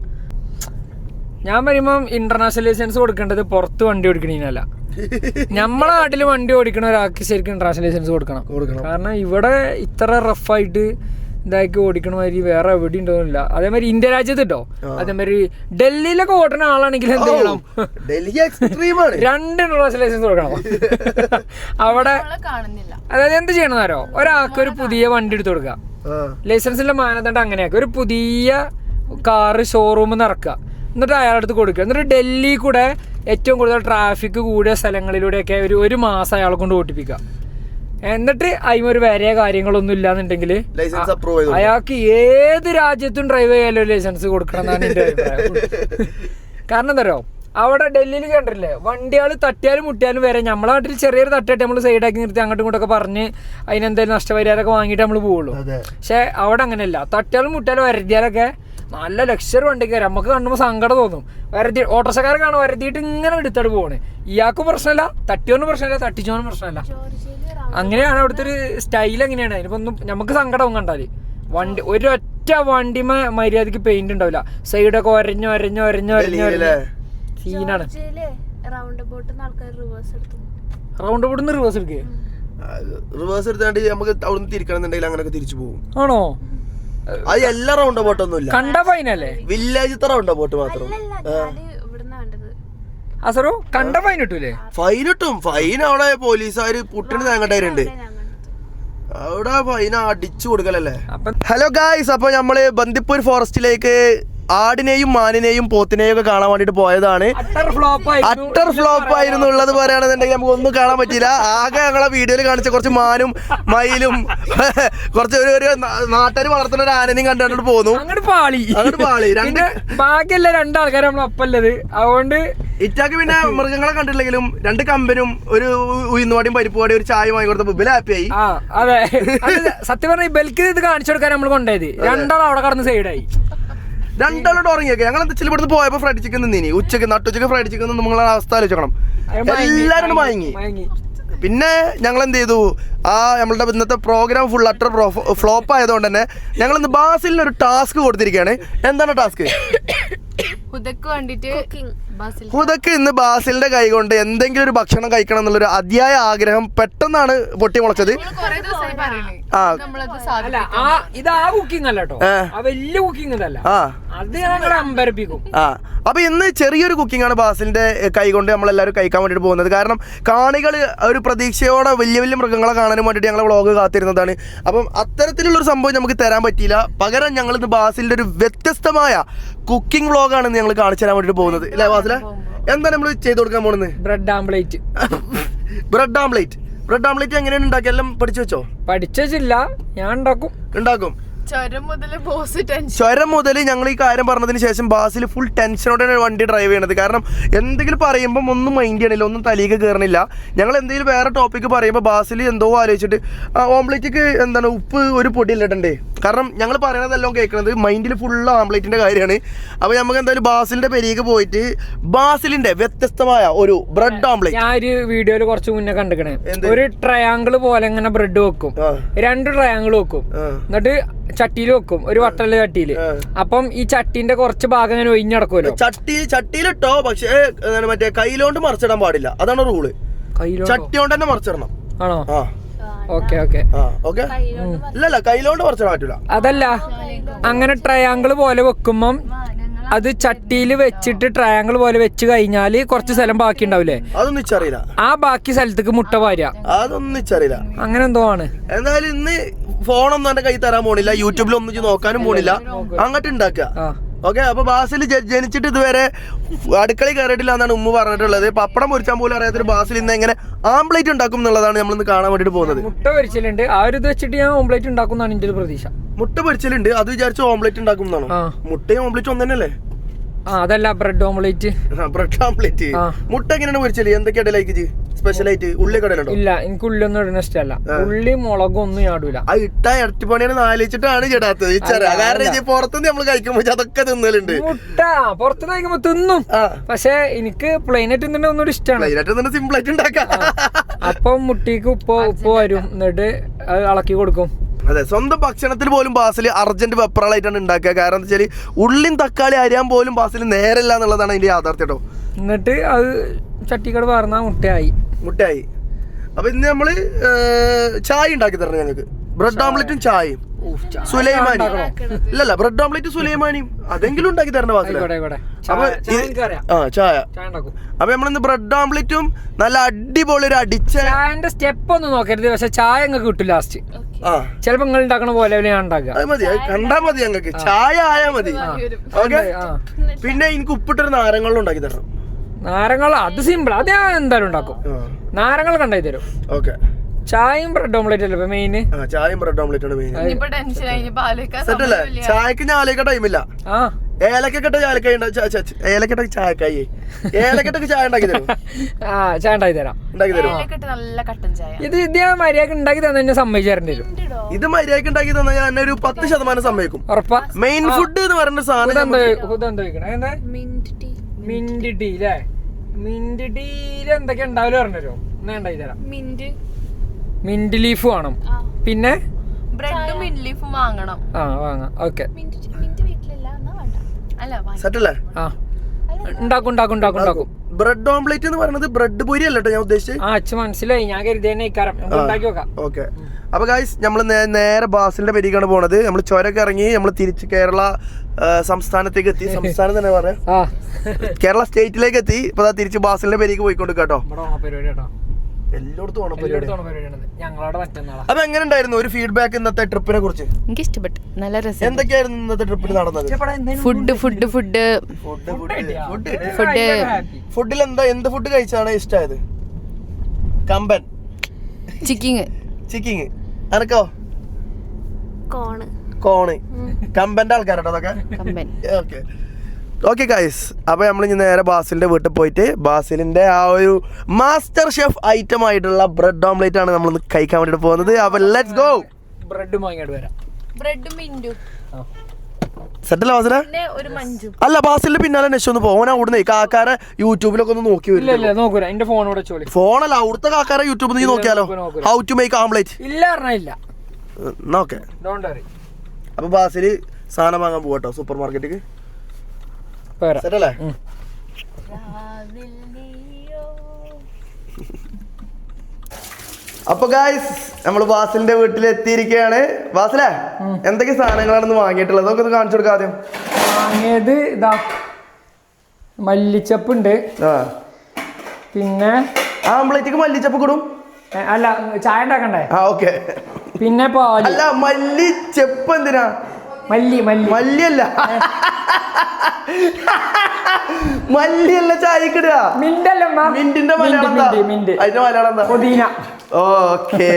ഞാൻ പറയുമ്പം ഇന്റർനാഷണൽ ലൈസൻസ് കൊടുക്കേണ്ടത് പുറത്ത് വണ്ടി ഓടിക്കണീനല്ല. നമ്മളെ നാട്ടില് വണ്ടി ഓടിക്കണ ഒരാൾക്ക് ശരിക്കും ഇന്റർനാഷണൽ ലൈസൻസ് കൊടുക്കണം. കാരണം ഇവിടെ ഇത്ര റഫായിട്ട് ഇതാക്കി ഓടിക്കണ മാതിരി വേറെ എവിടെ ഉണ്ടോന്നില്ല. അതേമാതിരി ഇന്ത്യ രാജ്യത്ത് കേട്ടോ, അതേമാതിരി ഡൽഹിയിലൊക്കെ ഓടുന്ന ആളാണെങ്കിൽ എന്ത് ചെയ്യണം, 2 ഇന്റർനാഷണൽ ലൈസൻസ് കൊടുക്കണം. അവിടെ അതായത് എന്ത് ചെയ്യണമെന്നോ, ഒരാൾക്ക് ഒരു പുതിയ വണ്ടി എടുത്ത് കൊടുക്കുക. ലൈസൻസിന്റെ മാനദണ്ഡം അങ്ങനെയാക്കുക. ഒരു പുതിയ കാറ് ഷോറൂമിൽ നിന്ന് ഇറക്കുക, എന്നിട്ട് അയാളടുത്ത് കൊടുക്കുക. എന്നിട്ട് ഡൽഹി കൂടെ ഏറ്റവും കൂടുതൽ ട്രാഫിക് കൂടിയ സ്ഥലങ്ങളിലൂടെയൊക്കെ ഒരു മാസം അയാളെ കൊണ്ട് ഓടിപ്പിക്കുക. എന്നിട്ട് അതിമൊരു വേറെ കാര്യങ്ങളൊന്നും ഇല്ലാന്നുണ്ടെങ്കിൽ അയാൾക്ക് ഏത് രാജ്യത്തും ഡ്രൈവ് ചെയ്യാനോ ലൈസൻസ് കൊടുക്കണം എന്നാണ് എൻ്റെ അഭിപ്രായം. കാരണം എന്താ പറയുക, അവിടെ ഡൽഹിയിൽ കണ്ടില്ലേ, വണ്ടികൾ തട്ടിയാലും മുട്ടിയാലും വരെ. നമ്മളെ നാട്ടിൽ ചെറിയൊരു തട്ടിട്ട് നമ്മൾ സൈഡാക്കി നിർത്തി അങ്ങോട്ടും ഇങ്ങോട്ടൊക്കെ പറഞ്ഞ് അതിനെന്തായാലും നഷ്ടപരിഹാരമൊക്കെ വാങ്ങിയിട്ട് നമ്മൾ പോവുള്ളൂ. പക്ഷെ അവിടെ അങ്ങനെയല്ല. തട്ടിയാലും മുട്ടിയാലും വരതിയാലൊക്കെ നല്ല ലക്ഷറി വണ്ടിക്ക് വരാം. നമുക്ക് കാണുമ്പോൾ സങ്കടം തോന്നും. വരതി ഓട്ടോറിക്ഷക്കാരെ കാണും വരതിയിട്ട് ഇങ്ങനെ എടുത്തോട്ട് പോകണേ. ഇയാൾക്ക് പ്രശ്നമല്ല, തട്ടിയോനും പ്രശ്നമല്ല, തട്ടിച്ചോനും പ്രശ്നമല്ല. അങ്ങനെയാണ് അവിടുത്തെ ഒരു സ്റ്റൈൽ. എങ്ങനെയാണ് അതിനിപ്പോ ഒന്നും നമുക്ക് സങ്കടവും കണ്ടാല്. വണ്ടി ഒരൊറ്റ വണ്ടിമേ മര്യാദക്ക് പെയിന്റ് ഉണ്ടാവില്ല. സൈഡൊക്കെ ഒരഞ്ഞൊരഞ്ഞൊരഞ്ഞൊരഞ്ഞ സീനാണ്. റൗണ്ട് ബോട്ടിന്ന് റിവേഴ്സ് എടുക്കുക. റിവേഴ്സ് എടുത്താണ്ട് നമുക്ക് അവിടുന്ന് തിരിക്കണമെന്നുണ്ടെങ്കിൽ അങ്ങനെയൊക്കെ തിരിച്ചു പോകും. ആണോ? അത് എല്ലാ റൗണ്ട് ബോട്ടൊന്നും ഇല്ല. കണ്ട ഫൈനല്ലേ? വില്ലേജത്തെ റൗണ്ട് ബോട്ട് മാത്രം. അസറോ കണ്ട ഫൈൻ കിട്ടൂലേ? ഫൈൻ കിട്ടും. ഫൈൻ അവിടെ പോലീസുകാര് പുട്ടിന് തേങ്ങട്ടായിരുണ്ട്. അവിടെ അതിനെ അടിച്ചു കൊടുക്കലല്ലേ. ഹലോ ഗായ്സ്, അപ്പൊ നമ്മള് ബന്ദിപ്പൂർ ഫോറസ്റ്റിലേക്ക് ആടിനെയും മാനിനെയും പോത്തിനെയും ഒക്കെ കാണാൻ വേണ്ടിട്ട് പോയതാണ്. അട്ടർ ഫ്ലോപ്പ് ആയിരുന്നു ഉള്ളത് പറയുകയാണെന്നുണ്ടെങ്കിൽ നമുക്ക് ഒന്നും കാണാൻ പറ്റിയില്ല. ആകെ ഞങ്ങളെ വീഡിയോയിൽ കാണിച്ച കുറച്ച് മാനും മയിലും കുറച്ച് ഒരു നാട്ടുകാർ വളർത്തുന്ന ഒരു ആനനെയും കണ്ടുകൊണ്ട് പോന്നു. അങ്ങോട്ട് പാളി ബാക്കിയല്ല രണ്ടാൾക്കാർ നമ്മളൊപ്പല്ലത്. അതുകൊണ്ട് ഇറ്റാക്ക് പിന്നെ മൃഗങ്ങളെ കണ്ടില്ലെങ്കിലും 2 കമ്പനും ഒരു ഉയർന്നുപാടിയും പരിപ്പുപാടിയും ഒരു ചായ വാങ്ങി കൊടുത്ത ബുബിൽ ഹാപ്പിയായി. അതെ സത്യം പറഞ്ഞ ബൽക്ക് ഇത് കാണിച്ചു കൊടുക്കാൻ നമ്മൾ കൊണ്ടുപോയത്. രണ്ടാളും അവിടെ കടന്ന് സൈഡായി. രണ്ടാളോട് ഉറങ്ങിയൊക്കെ ഞങ്ങൾ എന്താ ഇവിടുന്ന് പോയപ്പോ ഫ്രൈഡ് ചിക്കൻ നിന്നിനി. ഉച്ചക്ക് നട്ടുച്ചക്ക് ഫ്രൈഡ് ചിക്കൻ നിങ്ങളെ അവസ്ഥ ആലോചിക്കണം. എല്ലാരും വാങ്ങി. പിന്നെ ഞങ്ങൾ എന്ത് ചെയ്തു, നമ്മളുടെ ഇന്നത്തെ പ്രോഗ്രാം ഫുൾ അട്ടർ ഫ്ലോപ്പ് ആയതുകൊണ്ട് തന്നെ ഞങ്ങൾ ഇന്ന് ബാസിലിന് ഒരു ടാസ്ക് കൊടുത്തിരിക്കുകയാണ്. എന്താണ് ടാസ്ക്? ഹുദക്ക് ഇന്ന് ബാസിലിന്റെ കൈ കൊണ്ട് എന്തെങ്കിലും ഒരു ഭക്ഷണം കഴിക്കണം എന്നുള്ളൊരു അതിയായ ആഗ്രഹം പെട്ടെന്നാണ് പൊട്ടി മുളച്ചത്. ഇത് ആ കുക്കിംഗ് അല്ല കേട്ടോ, വലിയ കുക്കിംഗ് ഇതല്ല, അത് ഞങ്ങൾ അമ്പരപ്പിക്കും. അപ്പൊ ഇന്ന് ചെറിയൊരു കുക്കിംഗ് ആണ് ബാസിലിന്റെ കൈ കൊണ്ട് നമ്മളെല്ലാവരും കഴിക്കാൻ വേണ്ടിട്ട് പോകുന്നത്. കാരണം കാണികൾ ഒരു പ്രതീക്ഷയോടെ വലിയ വലിയ മൃഗങ്ങളെ കാണാനും വേണ്ടിയിട്ട് ഞങ്ങൾ വ്ളോഗ് കാത്തിരുന്നതാണ്. അപ്പം അത്തരത്തിലുള്ളൊരു സംഭവം നമുക്ക് തരാൻ പറ്റിയില്ല. പകരം ഞങ്ങൾ ഇന്ന് ബാസിലിന്റെ ഒരു വ്യത്യസ്തമായ കുക്കിംഗ് വ്ളോഗാണ് ഞങ്ങൾ കാണിച്ചു തരാൻ വേണ്ടിട്ട് പോകുന്നത്. അല്ലേ ബാസിലെ? എന്താ നമ്മൾ ചെയ്ത് കൊടുക്കാൻ പോകുന്നത്? ബ്രെഡ് ആംപ്ലേറ്റ്. ബ്രെഡ് ആംപ്ലേറ്റ് എങ്ങനെയാണ് ഉണ്ടാക്കി? എല്ലാം പഠിച്ചു വെച്ചോ? പഠിച്ചില്ല, ഞാൻ ഉണ്ടാക്കും. ചുരം മുതൽ ഞങ്ങൾ ഈ കാര്യം പറഞ്ഞതിന് ശേഷം ബാസിൽ ഫുൾ ടെൻഷനോടെയാണ് വണ്ടി ഡ്രൈവ് ചെയ്യണത്. കാരണം എന്തെങ്കിലും പറയുമ്പോൾ ഒന്നും മൈൻഡ് ചെയ്യണില്ല, ഒന്നും തലയിലേക്ക് കയറണില്ല. ഞങ്ങൾ എന്തെങ്കിലും വേറെ ടോപ്പിക്ക് പറയുമ്പോൾ ബാസിൽ എന്തോ ആലോചിച്ചിട്ട് ഓംപ്ലേറ്റിക്ക് എന്താണ് ഉപ്പ് ഒരു പൊടി ഇല്ലണ്ടേ. കാരണം ഞങ്ങൾ പറയണതെല്ലാം കേൾക്കുന്നത് മൈൻഡിൽ ഫുള്ള് ആംപ്ലേറ്റിന്റെ കാര്യമാണ്. അപ്പോൾ നമുക്ക് എന്തായാലും ബാസിലിന്റെ പെരിയേക്ക് പോയിട്ട് ബാസിലിന്റെ വ്യത്യസ്തമായ ഒരു ബ്രെഡ് ആംപ്ലേറ്റ് ഞാൻ ഒരു വീഡിയോയിൽ കുറച്ച് മുന്നേ കണ്ടിക്കണേ. ഒരു ട്രയാങ്കിൾ പോലെ ഇങ്ങനെ ബ്രെഡ് വെക്കും, 2 ട്രയാങ്കിൾ വെക്കും, എന്നിട്ട് ചട്ടിയിൽ വെക്കും, ഒരു വട്ടല്ല ചട്ടിയില്. അപ്പം ഈ ചട്ടീന്റെ കുറച്ച് ഭാഗം ഇങ്ങനെ ഒഴിഞ്ഞടക്കുമല്ലോ. ചട്ടിയിലിട്ടോ, പക്ഷേ മറ്റേ കയ്യിലോണ്ട് മറിച്ചിടാൻ പാടില്ല, അതാണ് റൂള്. ചട്ടി കൊണ്ട് തന്നെ മറിച്ചിടണം. ആണോ? ഓക്കെ ഇല്ലല്ല, കയ്യിലോണ്ട് മറിച്ചിടാൻ പറ്റൂല. അതല്ല, അങ്ങനെ ട്രയാങ്കിൾ പോലെ വെക്കുമ്പം അത് ചട്ടിയിൽ വെച്ചിട്ട് ട്രയാങ്കിൾ പോലെ വെച്ച് കഴിഞ്ഞാല് കുറച്ച് സ്ഥലം ബാക്കി ഉണ്ടാവില്ലേ? അതൊന്നും ഇച്ചറിയില്ല. ആ ബാക്കി സ്ഥലത്തേക്ക് മുട്ട വാരുക, അതൊന്നും ഇച്ചറിയില്ല. അങ്ങനെ എന്തോ ആണ്. എന്തായാലും ഇന്ന് ഫോണൊന്നും എന്റെ കൈ തരാൻ പോണില്ല, യൂട്യൂബിൽ ഒന്നും നോക്കാനും പോണില്ല, അങ്ങോട്ട് ഉണ്ടാക്കുക. ഓക്കെ. അപ്പൊ ബാസിൽ ജനിച്ചിട്ട് ഇതുവരെ അടുക്കളയിൽ കയറിയിട്ടില്ല എന്നാണ് ഉമ്മ പറഞ്ഞിട്ടുള്ളത്. പപ്പടം പൊരിച്ചാൻ പോലും അറിയാത്തൊരു ബാസിൽ ഇന്ന് എങ്ങനെ ആംപ്ലേറ്റ് ഉണ്ടാക്കും എന്നുള്ളതാണ് നമ്മളിന്ന് കാണാൻ വേണ്ടിട്ട് പോകുന്നത്. മുട്ട പൊരിച്ചിലുണ്ട്, ആ ഒരു ഇത് വെച്ചിട്ട് ഞാൻ ഓംപ്ലേറ്റ് ഉണ്ടാക്കും എന്നാണ് എന്റെ ഒരു പ്രതീക്ഷ. മുട്ട പൊരിച്ചിലുണ്ട്, അത് വിചാരിച്ച് ഓംപ്ലേറ്റ് ഉണ്ടാക്കും എന്നാണോ? മുട്ടയും ഓംപ്ലേറ്റ് ഒന്ന് തന്നെയല്ലേ? അതല്ല, ബ്രെഡ് ഓംപ്ലേറ്റ്. ബ്രെഡ് ആംപ്ലേറ്റ്. മുട്ട എങ്ങനെയാണ് പൊരിച്ചല്? എന്തൊക്കെയാണ് ലൈക്ക് സ്പെഷ്യലായിട്ട്? ഉള്ളി കടലുണ്ടോ? ഇല്ല, എനിക്ക് ഉള്ളി ഒന്നും ഇടുന്ന ഇഷ്ടമല്ല. ഉള്ളി മുളകും ഒന്നും ഞാടൂല. ആ ഇട്ട ഇരട്ടിപ്പണിയാണ് ആലോചിച്ചിട്ടാണ് ചേടാത്തത്. കാരണം പുറത്തുനിന്ന് നമ്മൾ കഴിക്കുമ്പോ അതൊക്കെ തിന്നലുണ്ട്. മുട്ട പുറത്തുനിന്ന് കഴിക്കുമ്പോ തിന്നും, പക്ഷെ എനിക്ക് പ്ലെയിനായിട്ട് തിന്നണ ഒന്നുകൂടി ഇഷ്ടമാണ്. സിമ്പിൾ ആയിട്ട് ഉണ്ടാക്കാം. അപ്പം മുട്ടിക്ക് ഉപ്പ് വരും, എന്നിട്ട് അത് ഇളക്കി കൊടുക്കും. അതെ, സ്വന്തം ഭക്ഷണത്തിൽ പോലും ബാസിൽ അർജന്റ് വെപ്രാളായിട്ടാണ് ഉണ്ടാക്കുക. കാരണം എന്താ വെച്ചാൽ ഉള്ളിയും തക്കാളി അരിയാൻ പോലും ബാസിൽ നേരല്ല എന്നുള്ളതാണ് അതിന്റെ യാഥാർത്ഥ്യം കേട്ടോ. എന്നിട്ട് അത് ചട്ടിക്കട പറഞ്ഞാൽ മുട്ടയായി. അപ്പൊ ഇന്ന് നമ്മള് ചായ ഉണ്ടാക്കി തരണം ഞങ്ങൾക്ക്. ബ്രെഡ് ആംപ്ലേറ്റും ചായയും സുലൈമാനി. ഇല്ലല്ല, ബ്രെഡ് ആംപ്ലേറ്റ് സുലൈമാനിയും അതെങ്കിലും ഉണ്ടാക്കി തരണം ബാസിൽ. അപ്പൊ ചായ. അപ്പൊ നമ്മളിന്ന് ബ്രെഡ് ആംപ്ലേറ്റും നല്ല അടിപൊളി ഒരു അടിച്ച ചായന്റെ സ്റ്റെപ്പ് ഒന്നും നോക്കരുത്, പക്ഷെ ചായ അങ്ങ് കിട്ടും ലാസ്റ്റ്. ചിലപ്പോ നിങ്ങൾ ഉണ്ടാക്കണ പോലെ ഞാൻ ഉണ്ടാക്കുക. അത് മതി, കണ്ടാ മതി ഞങ്ങൾക്ക്. ചായ ആയാ മതി. ഓക്കെ. പിന്നെ എനിക്ക് ഉപ്പിട്ടൊരു നാരങ്ങളും ഉണ്ടാക്കി തരണം. നാരങ്ങൾ അത് സിമ്പിൾ, അത് ഞാൻ എന്തായാലും ഉണ്ടാക്കും. നാരങ്ങൾ കണ്ടായി തരും. ഓക്കെ. ചായയും ബ്രെഡ് ഓംപ്ലേറ്റ് അല്ലേ മെയിൻ? ചായയും ബ്രെഡ് ഓംപ്ലേറ്റ് ആണ് മെയിൻ. സെറ്റല്ലേ? ചായക്ക് ഞാൻ ആലോചിക്കാൻ ടൈമില്ല. ഏലക്കെട്ട ചായക്കായി ഏലക്കെട്ട ചായക്കായി ഏലക്കെട്ടൊക്കെ ചായ ഉണ്ടാക്കി തരും. ചായ ഉണ്ടാക്കി തരാം. ഇത് ഞാൻ മര്യാദക്ക് ഉണ്ടാക്കി തന്നെ സമ്മതിച്ചേരേണ്ടി വരും. ഇത് മര്യാദക്ക് ഉണ്ടാക്കി തന്നെ ഞാൻ ഒരു 10% സമ്മതിക്കും. ഉറപ്പാ. മെയിൻ ഫുഡ് എന്ന് പറയുന്ന സാധനം മിന്റ് ടീ അല്ലേ? മിന്റ് ടീയിൽ എന്തൊക്കെ ഉണ്ടാവില്ല പറഞ്ഞോ? ഞാൻ ഉണ്ടാക്കി തരാം. മിന്റ് ലീഫ് വേണം, പിന്നെ ബ്രെഡും മിന്റ് ലീഫും വാങ്ങണം. വാങ്ങാം. ഓക്കെ. സെറ്റല്ലേ? ഉണ്ടാക്കും. ബ്രെഡ് ഓംപ്ലേറ്റ് എന്ന് പറയുന്നത് ബ്രെഡ് പൊരി അല്ലോ ഞാൻ ഉദ്ദേശിച്ചത്. അച്ഛൻ മനസ്സിലായി, ഞാൻ കരുതിയെന്നെ ഉണ്ടാക്കി നോക്കാം. ഓക്കെ. അപ്പൊ ഗൈസ്, നമ്മൾ നേരെ ബാസിലിന്റെ പെരിക്കാണ് പോണത്. നമ്മൾ ചുരക്ക് ഇറങ്ങി നമ്മൾ തിരിച്ച് കേരള സംസ്ഥാനത്തേക്ക് എത്തി. സംസ്ഥാനം തന്നെ പറയാം, കേരള സ്റ്റേറ്റിലേക്ക് എത്തി. ഇപ്പൊ തിരിച്ച് ബാസിലിന്റെ പെരിക്ക് പോയിക്കൊണ്ട് കേട്ടോ. എല്ലായിടത്തും ഓണപ്പരിപാടി. എല്ലായിടത്തും പരിപാടിയാണ് ഞങ്ങളവിടെ മറ്റന്നാളാ. അപ്പൊ എങ്ങനെ ഉണ്ടായിരുന്നു ഒരു ഫീഡ്ബാക്ക് ഇന്നത്തെ ട്രിപ്പിനെ കുറിച്ച്? എനിക്ക് ഇഷ്ടപ്പെട്ടു, നല്ല രസം. എന്തൊക്കെയായിരുന്നു ഇന്നത്തെ ട്രിപ്പിൽ നടന്നത്? ഫുഡിൽ എന്ത് ഫുഡ് കഴിച്ചാണ് ഇഷ്ടമായത്? കമ്പൻ ചിക്കിങ്. അനക്കോ? കോണ്. കമ്പന്റെ ആൾക്കാരട്ടോ അതൊക്കെ. ഓക്കെ ഗൈസ്, അപ്പൊ നമ്മൾ ഇനി നേരെ ബാസിലിന്റെ വീട്ടിൽ പോയിട്ട് ബാസിലിന്റെ ആ ഒരു മാസ്റ്റർ ഷെഫ് ഐറ്റം ആയിട്ടുള്ള ബ്രെഡ് ഓംലെറ്റ് ആണ് നമ്മൾ കഴിക്കാൻ വേണ്ടിട്ട് പോകുന്നത്. അപ്പൊ ലെറ്റ്സ് ഗോ. ബ്രെഡ് വാങ്ങിയിട്ട് വരാം. ബ്രെഡും മിന്റും സെറ്റല്ല ബാസില? ഒരു മഞ്ചും. അല്ല ബാസിലിന്റെ പിന്നാലെ നെഷ് ഒന്ന് പോകാൻ അവിടുന്ന് കാക്കാരെ യൂട്യൂബിലൊക്കെ ഒന്ന് നോക്കി വരും. ഫോണല്ല അവിടുത്തെ കാക്കാരെ യൂട്യൂബിൽ നീ നോക്കിയാലോ. ഹൗ ടു മേക്ക് ഓംലെറ്റ് ഇല്ല. ഓക്കെ. അപ്പൊ ബാസില് സാധനം വാങ്ങാൻ പോകട്ടോ സൂപ്പർ മാർക്കറ്റിക്ക്. സെറ്റല്ലേ? അപ്പൊ ഗായ്സ് നമ്മള് ബാസിലിന്റെ വീട്ടിൽ എത്തിയിരിക്കുകയാണ്. ബാസിലെ എന്തൊക്കെ സാധനങ്ങളാണെന്ന് വാങ്ങിയിട്ടുള്ളത് അതൊക്കെ ഒന്ന് കാണിച്ചു കൊടുക്കാം. ആദ്യം വാങ്ങിയത് ഇതാ മല്ലിച്ചപ്പുണ്ട്. പിന്നെ ആംപ്ലേറ്റിക്ക് മല്ലിച്ചപ്പ് കൊടും. അല്ല ചായ ഉണ്ടാക്കണ്ടേ? ഓക്കെ. പിന്നെ പാല്. അല്ല മല്ലിച്ചപ്പ് എന്തിനാ? മല്ലിയല്ല മല്ലിയല്ല ചായക്കിടുക. മിന്റിന്റെ മലയാളം അതിന്റെ മലയാളം എന്താ? പുതിന. ഓക്കേ.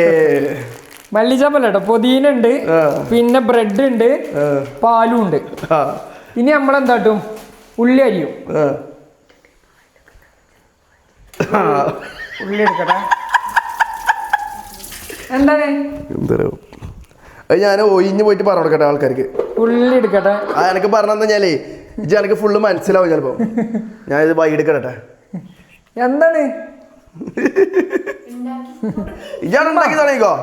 മല്ലിച്ചപ്പല്ല കേട്ടോ, പുതിന ഉണ്ട്. പിന്നെ ബ്രെഡ് ഉണ്ട്, പാലും ഉണ്ട്. ഇനി നമ്മളെന്താട്ടും ഉള്ളി അരിയും. ഉള്ളി എടുക്കട്ടെ. എന്താണ് അത് ഞാൻ ഒഴിഞ്ഞു പോയിട്ട് പറഞ്ഞു കൊടുക്കട്ടെ ആൾക്കാർക്ക്. ഉള്ളി എടുക്കട്ടെ. എനിക്ക് പറഞ്ഞു കഴിഞ്ഞാലേ ഇജ്ജ് എനിക്ക് ഫുള്ള് മനസ്സിലാവും ചിലപ്പോ. ഞാൻ ഇത് വൈ എടുക്കട്ടെ. എന്താണ് ഇജാണ് ഉണ്ടാക്കി തുടങ്ങിക്കോ.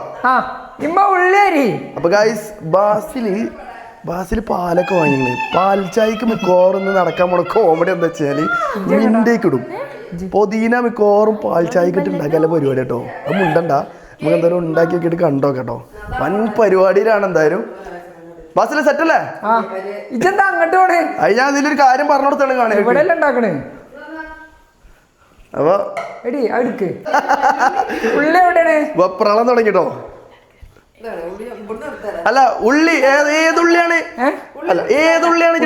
ഉള്ളി അരി. അപ്പൊ ഗൈസ് ബാസില് പാലൊക്കെ വാങ്ങിക്കണേ. പാൽ ചായക്ക് മിക്കവാറും നടക്കാൻ പോണ കോമഡി എന്താ വെച്ചാല് മിന്റേക്ക് ഇടും. പൊതീന മിക്കവാറും പാൽ ചായക്ക് ഇട്ട് ഉണ്ടാക്കാനുള്ള പരിപാടി കേട്ടോ. അത് മുണ്ടണ്ട, നമുക്ക് എന്തായാലും ഉണ്ടാക്കി നോക്കിയിട്ട് കണ്ടോ കേട്ടോ. വൻ പരിപാടിയിലാണ് എന്തായാലും. ബാസില് സെറ്റല്ലേ? ഇതെന്താ അങ്ങോട്ട് പോണേ? അത് ഞാൻ ഇതിലൊരു കാര്യം പറഞ്ഞു കൊടുത്താണ് കാണേ. ഉണ്ടാക്കണേ. അപ്പൊ ഉള്ളി എവിടെയാണ്? വെപ്രാളം തുടങ്ങിട്ടോ. അല്ല ഉള്ളി ഏതുള്ളിയാണ്? അല്ല ഏതുള്ളിയാണ്?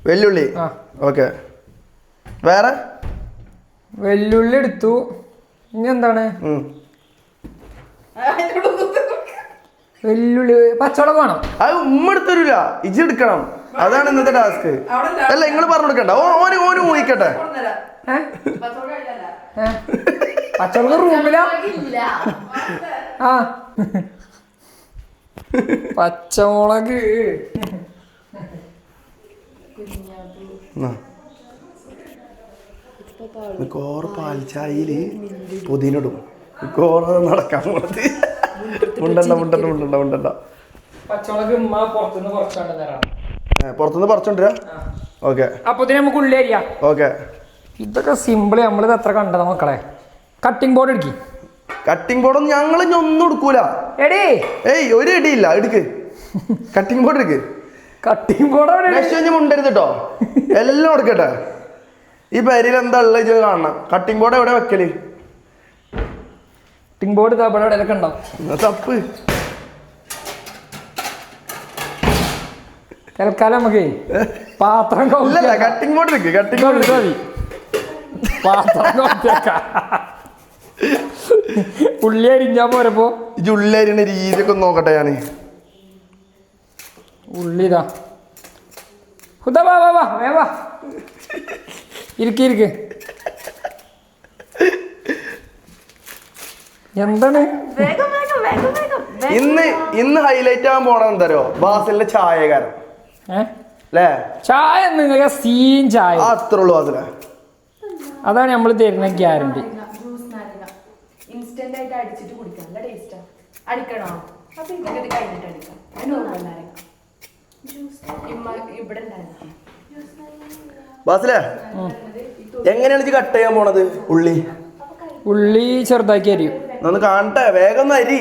വെല്ലുള്ളി. ഓക്കെ. വേറെ വെല്ലുള്ളി എടുത്തു. ഇനി എന്താണ്? വെല്ലുള്ളി പച്ചവളക് വേണം. അത് ഉമ്മ എടുത്തരൂല, ഇജ് എടുക്കണം. അതാണ് ഇന്നത്തെ ടാസ്ക്. അല്ല നിങ്ങൾ പറഞ്ഞു കൊടുക്കണ്ട. ഓന് ഊഹിക്കട്ടെ. പച്ചവളക് റൂമിലാ? പച്ചമുളക് മിക്കവാറും പാൽ ചായയില് പുതിനിടും. മിക്കവാറും നടക്കാൻ പോണത്. മുണ്ടണ്ട. പച്ചമുളക് പുറത്തുനിന്ന് പറിച്ചോണ്ടിരാ. ഓക്കെ. അപ്പൊ നമുക്ക് ഉള്ളി അരിയാ. ഓക്കെ. ഇതൊക്കെ സിമ്പിള് നമ്മളിത് എത്ര കണ്ടത് മക്കളെ. കട്ടിംഗ് ബോർഡ് എടുക്കി. കട്ടിംഗ് ബോർഡൊന്നും ഞങ്ങൾ ഒന്നും എടുക്കൂല. ഒരു ഇടിയില്ല. എടുക്ക് കട്ടിംഗ് ബോർഡ് എടുക്ക്. കട്ടിംഗ് ബോർഡ് മുണ്ടരുത് കേട്ടോ. എല്ലാം എടുക്കട്ടെ. ഈ പരിയിൽ എന്താ ഉള്ളത് ഇത് കാണണം. കട്ടിംഗ് ബോർഡ് എവിടെ വെക്കല്? കട്ടിംഗ് ബോർഡ് ഇവിടെയൊക്കെ ഉണ്ടാവും. തപ്പ്. തൽക്കാലം നമുക്ക് പാത്രം കട്ടിംഗ് ബോർഡ് എടുക്ക്. കട്ടിംഗ് ബോർഡ് മതി. പാത്രം ഉള്ളി അരിഞ്ഞാ പോരപ്പോ. ഇത് ഉള്ളി അരിയുന്ന രീതിയൊക്കെ നോക്കട്ടെ ഞാന്. ഉള്ളിതാ വാ ഇരിക്ക്. എന്താണ് ഇന്ന് ഹൈലൈറ്റ് ആവാൻ പോണത് എന്താരോ? ബാസിലിന്റെ ചായകാരൻ അല്ലേ? ചായ നിങ്ങൾക്ക് സീൻ ചായ അത്രേ ഉള്ളൂ. ബാസില അതാണ് നമ്മൾ തരുന്ന ഗ്യാരണ്ടി. ഇൻസ്റ്റന്റ് ആയിട്ട് അടിച്ചിട്ട് കുടിക്കാം. നല്ല ടേസ്റ്റാ. അടിക്കണോ? അപ്പൊ ഇതൊക്കെ കഴിഞ്ഞിട്ട് അടിക്കാം. ഇവിടെ ബാസിലെ എങ്ങനെയാണ് കട്ട് ചെയ്യാൻ പോണത്? ഉള്ളി ചെറുതാക്കി അരിയും. ഒന്ന് കാണട്ടെ. വേഗം ഒന്ന് അരി.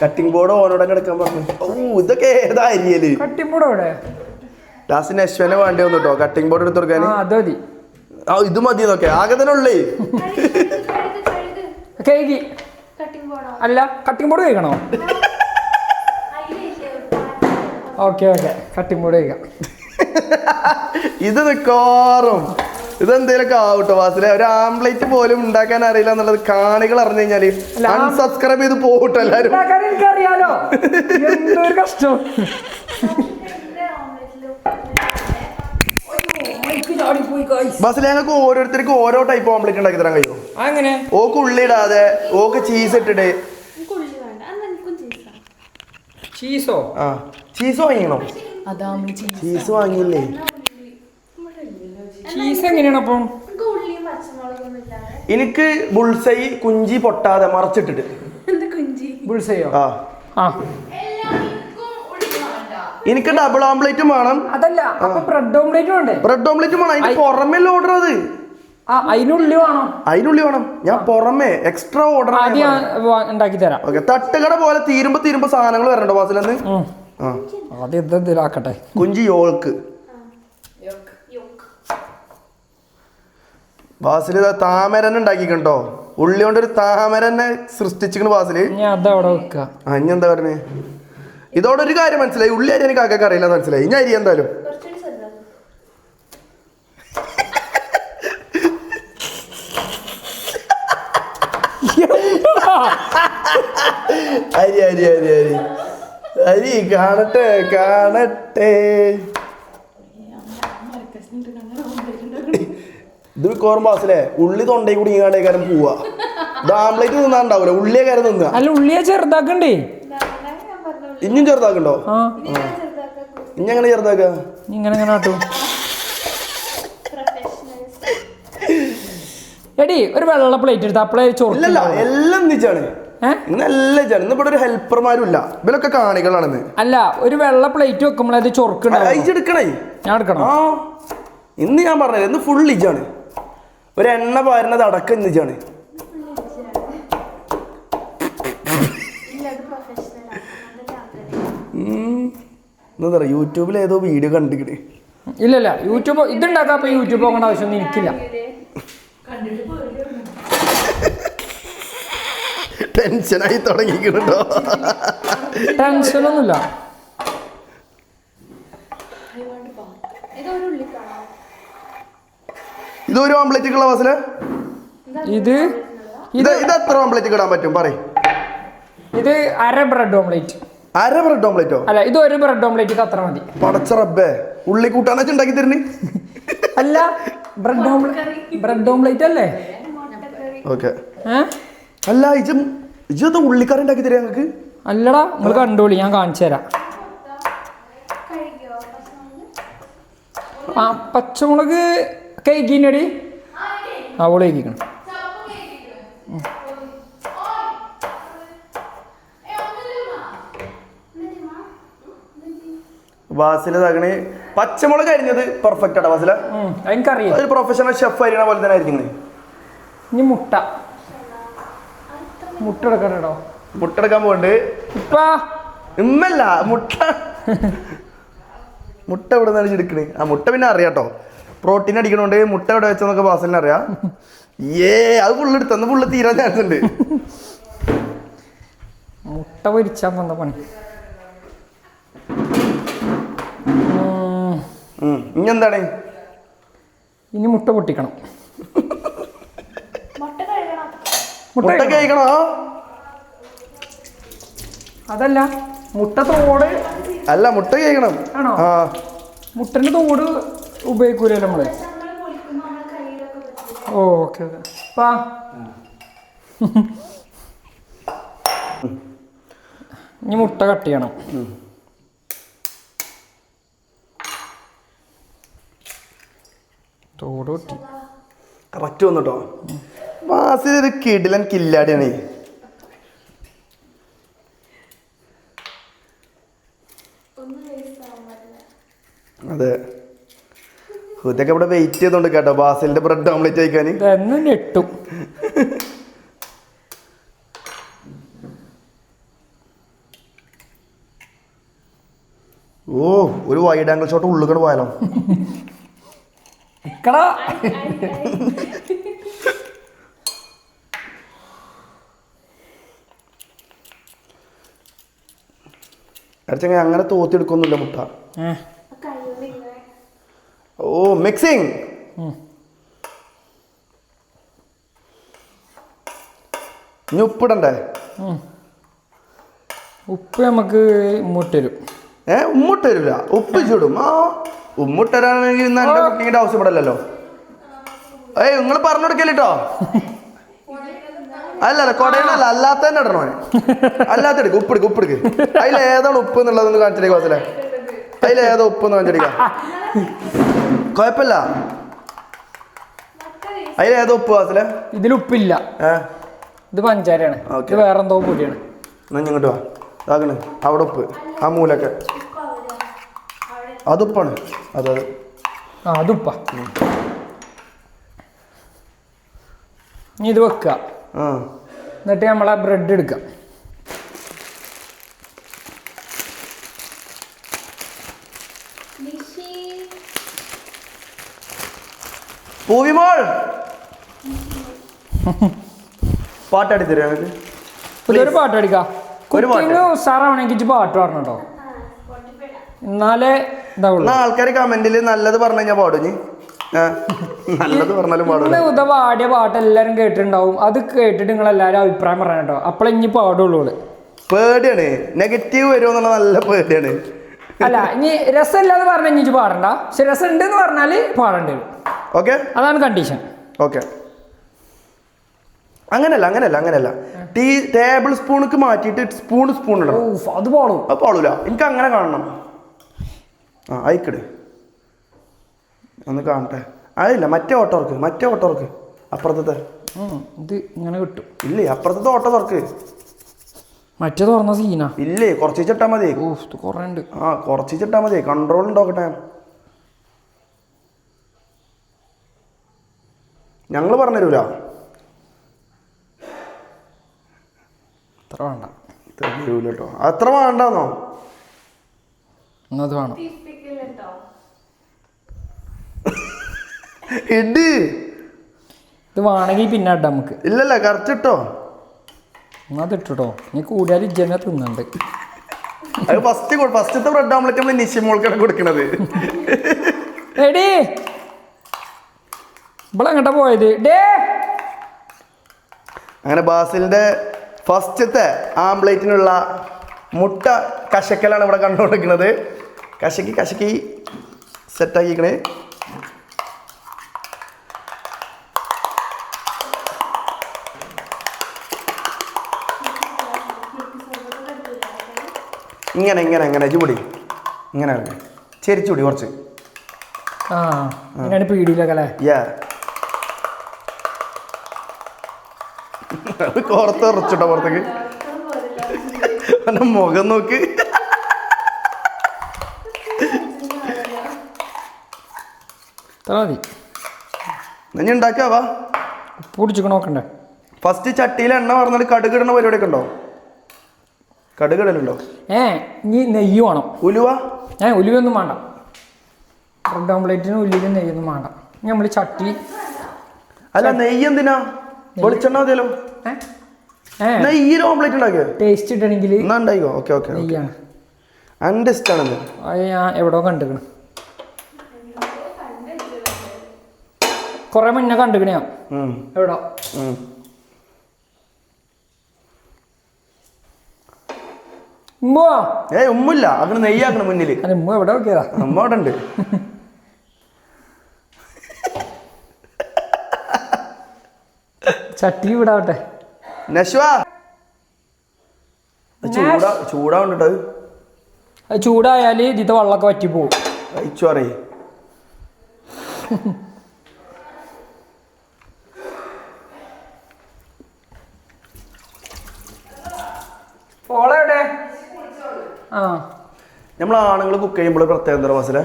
കട്ടിംഗ് ബോർഡ് ഓനോട് തന്നെ എടുക്കാൻ പറഞ്ഞു. ഇതൊക്കെ ഏതാ അരിയല്? കട്ടിംഗ് ബോർഡ് എവിടെ? ലാസ്റ്റ് അശ്വനെ വേണ്ടി വന്നു കേട്ടോ കട്ടിംഗ് ബോർഡ് എടുത്ത് കൊടുക്കാൻ. അത് മതി. ആ ഇത് മതി നോക്കെ ആകെ തന്നെ ഉള്ളേ. കേക്ക് അല്ല കട്ടിംഗ് ബോർഡ് കഴിക്കണോ? ഓക്കെ കട്ടിംഗ് ബോർഡ് കഴിക്കാം. ഇത് നിക്കാറും ഇതെന്തേലൊക്കെ ആവട്ടോ വാസിലെ. ഒരു ആംപ്ലേറ്റ് പോലും ഉണ്ടാക്കാൻ അറിയില്ല എന്നുള്ളത് കാണികൾ അറിഞ്ഞു കഴിഞ്ഞാല് അൺസബ്സ്ക്രൈബ് ചെയ്ത് പോകട്ടോ എല്ലാരും. എനിക്കറിയാലോ എന്തൊരു കഷ്ടം. ബസ്സിൽ ഞങ്ങൾക്ക് ഓരോരുത്തർക്കും ഓരോ ടൈപ്പ് ഓംപ്ലേറ്റ് ഉണ്ടാക്കി തരാൻ കഴിയും. അങ്ങനെ ഓക്ക് ഉള്ളി ഇടാതെ ഓക്ക് ചീസ് ഇട്ടിട്ട്. ചീസോ? ആ ചീസ് വാങ്ങിക്കണോ? ചീസ് വാങ്ങിയില്ലേ? ചീസ് എങ്ങനെയാണ് അപ്പം? എനിക്ക് ബുൾസൈ കുഞ്ചി പൊട്ടാതെ മറച്ചിട്ടിട്ട്. ബുൾസയോ? ആ എനിക്ക് ഡബിൾ ഓംപ്ലേറ്റും വേണം. അതല്ല അപ്പൊ ബ്രെഡ് ഓംപ്ലേറ്റും വേണ്ടേ? ബ്രെഡ് ഓംപ്ലേറ്റും വേണം. അതിന്റെ പുറമേ ഓർഡർ അത് അതിനുള്ളി വേണോ? അതിനുള്ളി വേണം. ഞാൻ പുറമേ എക്സ്ട്രാ ഓർഡർ ഉണ്ടാക്കി തരാം. ഓക്കെ തട്ടുകട പോലെ തീരുമ്പോ സാധനങ്ങൾ വരണ്ടോ വാസിലെന്ന്? ആദ്യം എന്തെങ്കിലാക്കട്ടെ. കുഞ്ചി യോൾക്ക് വാസില് താമരനെ ഉണ്ടാക്കിക്കണ്ടോ? ഉള്ളി കൊണ്ട് ഒരു താമരനെ സൃഷ്ടിച്ചിക്കണ് വാസില്. അതവിടെ വെക്കുക. ഇനി എന്താ പറഞ്ഞേ? ഇതോടെ ഒരു കാര്യം മനസ്സിലായി. ഉള്ളി അരി എനിക്ക് ആക്കാൻ അറിയില്ല മനസ്സിലായി. ഇനി അരി എന്തായാലും അരി അരി അരി അരി അരി കാണട്ടെ ഇത് കോർമ്പാസിലെ ഉള്ളി തൊണ്ടയിൽ കൂടി ഇങ്ങാണ്ടേ കാര്യം പോവാ. ഇത് ആംപ്ലേറ്റ് തിന്നാണ്ടാവൂല ഉള്ളിയെ കാര്യം തിന്നാ. അല്ല ഉള്ളിയെ ചെറുതാക്കണ്ടേ? ഇഞ്ഞും ചെറുതാക്കണ്ടോ? ഇനി എങ്ങനെ ചെറുതാക്ക? ഇങ്ങനെ ആട്ടു. എടി ഒരു വെള്ള പ്ലേറ്റ് എടുത്ത് അപ്പളേ ചോറില്ല എല്ലാം നിജാണ്. ഇന്നെല്ലാം ഇതാണ്. ഇന്ന് ഇവിടെ ഒരു ഹെൽപ്പർമാരും ഇല്ല. ഇവരൊക്കെ കാണികളാണെന്ന്. അല്ല ഒരു വെള്ള പ്ലേറ്റ് വെക്കുമ്പോഴത് ചൊറുക്കണേ. ഞാൻ എടുക്കണം. ആ ഇന്ന് ഞാൻ പറഞ്ഞത് ഇന്ന് ഫുൾ ഇജാണ്. ഒരു എണ്ണ പാരുന്നത് അടക്കം നിജാണ്. എന്താ പറയാ യൂട്യൂബിൽ ഏതോ വീഡിയോ കണ്ടിക്കണേ. ഇല്ലല്ല യൂട്യൂബ് ഇതുണ്ടാക്കാ യൂട്യൂബ് നോക്കേണ്ട ആവശ്യമൊന്നും എനിക്കില്ല. ടെൻഷനായി തുടങ്ങിക്കണോ? ടെൻഷനൊന്നുമില്ല. ഇതൊരു ഓംപ്ലേറ്റ് ഉള്ള വാസല. ഇത് എത്ര ഓംപ്ലേറ്റ് ഇടാൻ പറ്റും പറയും? ഇത് അര ബ്രെഡ് ഓംപ്ലേറ്റ്. അര ബ്രെഡ് ഓംപ്ലേറ്റോ? അല്ല ഇത് ഒരു ബ്രെഡ് ഓംപ്ലേറ്റ് അത്ര മതി. പടച്ച റബ്ബേ ഉള്ളി കൂട്ടാന്ന് വെച്ച് ഉണ്ടാക്കി തരുന്നേ. അല്ല ബ്രെഡ് ഓംപ്ലേറ്റ് അല്ലേ? ഓക്കെ. അല്ല ഇജ് ഉള്ളിക്കറി ഉണ്ടാക്കി തരാ ഞങ്ങൾക്ക്? അല്ലടാ നിങ്ങൾ കണ്ടോളി ഞാൻ കാണിച്ചു തരാം. ആ പച്ചമുളക് കഴിക്കടി. അവള് കഴിക്കണം. വാസിലതാകണേ പച്ചമുളക് അരിഞ്ഞത് പെർഫെക്റ്റ് ആടാ വാസില. എനിക്കറിയാം ഒരു പ്രൊഫഷണൽ ഷെഫ് അരിയണ പോലെ തന്നെ ആയിരിക്കുന്നത്. ഇനി മുട്ട എടുക്കണോ? മുട്ട എടുക്കാൻ പോണ്ട് ഇമ്മല്ല മുട്ട ഇവിടെ നിന്നാണ് എടുക്കണേ. ആ മുട്ട പിന്നെ അറിയാട്ടോ പ്രോട്ടീൻ അടിക്കണോണ്ട് മുട്ട എവിടെ വെച്ചെന്നൊക്കെ വാസലിന് അറിയാം. അത് ഫുള്ള് തീരാൻ ചാൻസ് ഉണ്ട്. മുട്ട പൊരിച്ചാ വന്ന പണി. ഇനി എന്താണ്? ഇനി മുട്ട പൊട്ടിക്കണം. മുട്ട കഴിക്കണോ? അതല്ല മുട്ട തോട് അല്ല മുട്ട കഴിക്കണം. ആണോ? മുട്ടന്റെ തോട് ഉപയോഗിക്കൂലോ നമ്മള്. ഓക്കെ ഇനി മുട്ട കട്ട് ചെയ്യണം. തോട് പൊട്ടി കറക്റ്റ് വന്നിട്ടോ. വാസിലൊരു കിടിലൻ കില്ലാടിയാണ്. അതെ ഇതൊക്കെ ഇവിടെ വെയിറ്റ് ചെയ്തോണ്ട് കേട്ടോ ബാസിലിന്റെ ബ്രെഡ് ഓംലെറ്റ് കഴിക്കാൻ. ഞെട്ടും. ഓ ഒരു വൈഡ് ആംഗിൾ ഷോട്ട് ഉള്ളിൽ പോയാലോ. അടച്ചങ്ങ അങ്ങനെ തോത്തിയെടുക്കൊന്നുമില്ല മുട്ട. ഓ മിക്സിങ്. ഇനി ഉപ്പിടണ്ടേ? ഉപ്പ് നമുക്ക് ഉമ്മിട്ടരും. ഉമ്മിട്ടരില്ല, ഉപ്പ് ചൂടും. ആ ഉമ്മിട്ടരാണെങ്കിൽ ഇന്ന് എൻ്റെ കുക്കിങ്ങിൻ്റെ ആവശ്യപ്പെടല്ലോ. നിങ്ങൾ പറഞ്ഞു കൊടുക്കല്ലോ. അല്ലല്ല കൊടയണല്ല, അല്ലാത്ത തന്നെ ഇടണോ? അല്ലാത്ത എടുക്കും. ഉപ്പെടുക്ക്. അതിലേതാണ് ഉപ്പ് എന്നുള്ളതൊന്ന് കാണിച്ചിട്ടേ ക്ലാസ്സിലെ. അതിലേതാ ഉപ്പ് എന്ന് കാണിച്ചിരിക്കാം. കുഴപ്പമില്ല. അതിലേതാ ഉപ്പ് ക്ലാസ്സിലെ? ഇതിൽ ഉപ്പില്ല, ഇത് പഞ്ചാരയാണ്. ഇത് വേറെ എന്തോ പൊടിയാണ്. എന്നാ ഇങ്ങോട്ട് വാ. ഇതാകണ് അവിടെ ഉപ്പ്, ആ മൂലൊക്കെ അതുപ്പാണ്. അതുപ്പാ. ഇനി ഇത് വെക്കുക. എന്നിട്ട് നമ്മളെ ബ്രെഡ് എടുക്കാം. പൂവിമോൾ പാട്ടടി തരാ. ഒരു പാട്ട് അടിക്കാം. കുക്കിങ് ഉസാറാവണമെങ്കിൽ പാട്ട് പാടണം കേട്ടോ, എന്നാലേ ഇതാവുള്ളൂ. ആൾക്കാർ കമന്റിൽ നല്ലത് പറഞ്ഞു കഴിഞ്ഞാൽ പാടും. നല്ലത് പറഞ്ഞാലും പാടും. ഉദ പാടിയ പാട്ട് എല്ലാവരും കേട്ടിട്ടുണ്ടാവും. അത് കേട്ടിട്ട് നിങ്ങൾ എല്ലാവരും അഭിപ്രായം പറയാൻ കേട്ടോ, അപ്പോഴേ ഇനി പാടുള്ളൂ. പേടിയാണ്, നെഗറ്റീവ് വരുമെന്നുള്ള നല്ല പേടിയാണ്. അല്ല ഇനി രസമില്ലാന്ന് പറഞ്ഞാൽ ഇനി പാടണ്ട, പക്ഷെ രസം ഉണ്ടെന്ന് പറഞ്ഞാൽ പാടേണ്ടി വരും. ഓക്കെ, അതാണ് കണ്ടീഷൻ. ഓക്കെ. അങ്ങനല്ല ടേബിൾ സ്പൂണക്ക് മാറ്റിയിട്ട് സ്പൂൺ ഇടണം. അത് പാടും. അത് പാടൂല, എനിക്ക് അങ്ങനെ കാണണം. അയക്കട് ഒന്ന് കാണട്ടെ. അതില്ല, മറ്റേ ഓട്ടോർക്ക് അപ്പുറത്തെ ഇത് ഇങ്ങനെ കിട്ടും. ഇല്ലേ, അപ്പുറത്തെ ഓട്ടോ തുറക്ക്. മറ്റേ തുറന്ന സീന ഇല്ലേ, കുറച്ച് ചിട്ടാ മതി. കുറേ ഉണ്ട്. കുറച്ച് ചിട്ടാ മതി, കൺട്രോൾ ഉണ്ടോക്കട്ടെ. ഞങ്ങൾ പറഞ്ഞുതരൂല. അത്ര വേണ്ട, കേട്ടോ. അത്ര വേണ്ടെന്നോ? എന്നത് വേണം. ഇട്. ഇത് വേണമെങ്കിൽ പിന്നെ ഇടാം നമുക്ക്. ഇല്ലല്ല, കറക്റ്റ് ഇട്ടോ. അത് ഇട്ടോ, നീ കൂടിയാൽ ഇജ്ജനെ തിന്നുണ്ട്. അത് ഫസ്റ്റത്തെ ബ്രെഡ് ഓംലെറ്റ് നമ്മൾ നിശിമോൾക്കാണ് കൊടുക്കണത്. എടീ ഇവളെങ്ങട്ടാ പോയത്? അങ്ങനെ ബാസിലിന്റെ ഫസ്റ്റത്തെ ആംപ്ലേറ്റിനുള്ള മുട്ട കശക്കലാണ് ഇവിടെ കണ്ടുകൊണ്ടിരിക്കുന്നത്. കശക്കി സെറ്റാക്കിക്കണേ. ഇങ്ങനെ ചൂടി ഇങ്ങനെ ചെരിച്ചൂടി കുറച്ച്. പീടിയിലൊക്കെ പുറത്ത് ഉറച്ചിട്ടോ, പുറത്തേക്ക് മുഖം നോക്ക്. നീ ഉണ്ടാക്കാവാ. പൊടിച്ചിട്ട് നോക്കണ്ടേ? ഫസ്റ്റ് ചട്ടിയിൽ എണ്ണ പറഞ്ഞിട്ട് കടുകിടണ പരിപാടിയൊക്കെ ഉണ്ടോ? കടുകിടലുണ്ടോ? ഇനി നെയ്യ് വേണം. ഉലുവ? ഉലുവൊന്നും വേണ്ട. ബ്രെഡ് ഓംപ്ലേറ്റിന് ഉലുവയും നെയ്യൊന്നും വേണ്ട. നമ്മൾ ചട്ടി. അല്ല, നെയ്യ് എന്തിനാ? വെളിച്ചെണ്ണ മതിയല്ലോ. നെയ്യിൽ ഓംപ്ലേറ്റ് ഉണ്ടാക്കിയോ? ടേസ്റ്റ് ഇട്ടണെങ്കിൽ ഉണ്ടായിക്കോ. ഓക്കെ. നെയ്യാണ് എൻ്റെ ഇഷ്ടമാണല്ലോ. അത് ഞാൻ എവിടെയോ കണ്ടുകണം, കൊറേ മുന്നേ കണ്ടുകണ ഞാൻ എവിടോ. ഉമ്മില്ല, അങ്ങനെ നെയ്യാക്കണം മുന്നിൽ. ഉമ്മ എവിടെ നോക്കിയതാ? ഉമ്മ അവിടെ ഉണ്ട്. ചട്ടി വിടാവട്ടെ. ചൂടാവുന്നുണ്ട്. അത് ചൂടായാല് ഇതിത്തെ വെള്ളമൊക്കെ വറ്റി പോവും. അറിയേ നമ്മൾ ആണുങ്ങൾ കുക്ക് ചെയ്യുമ്പോൾ പ്രത്യേകം പ്രവാസിലെ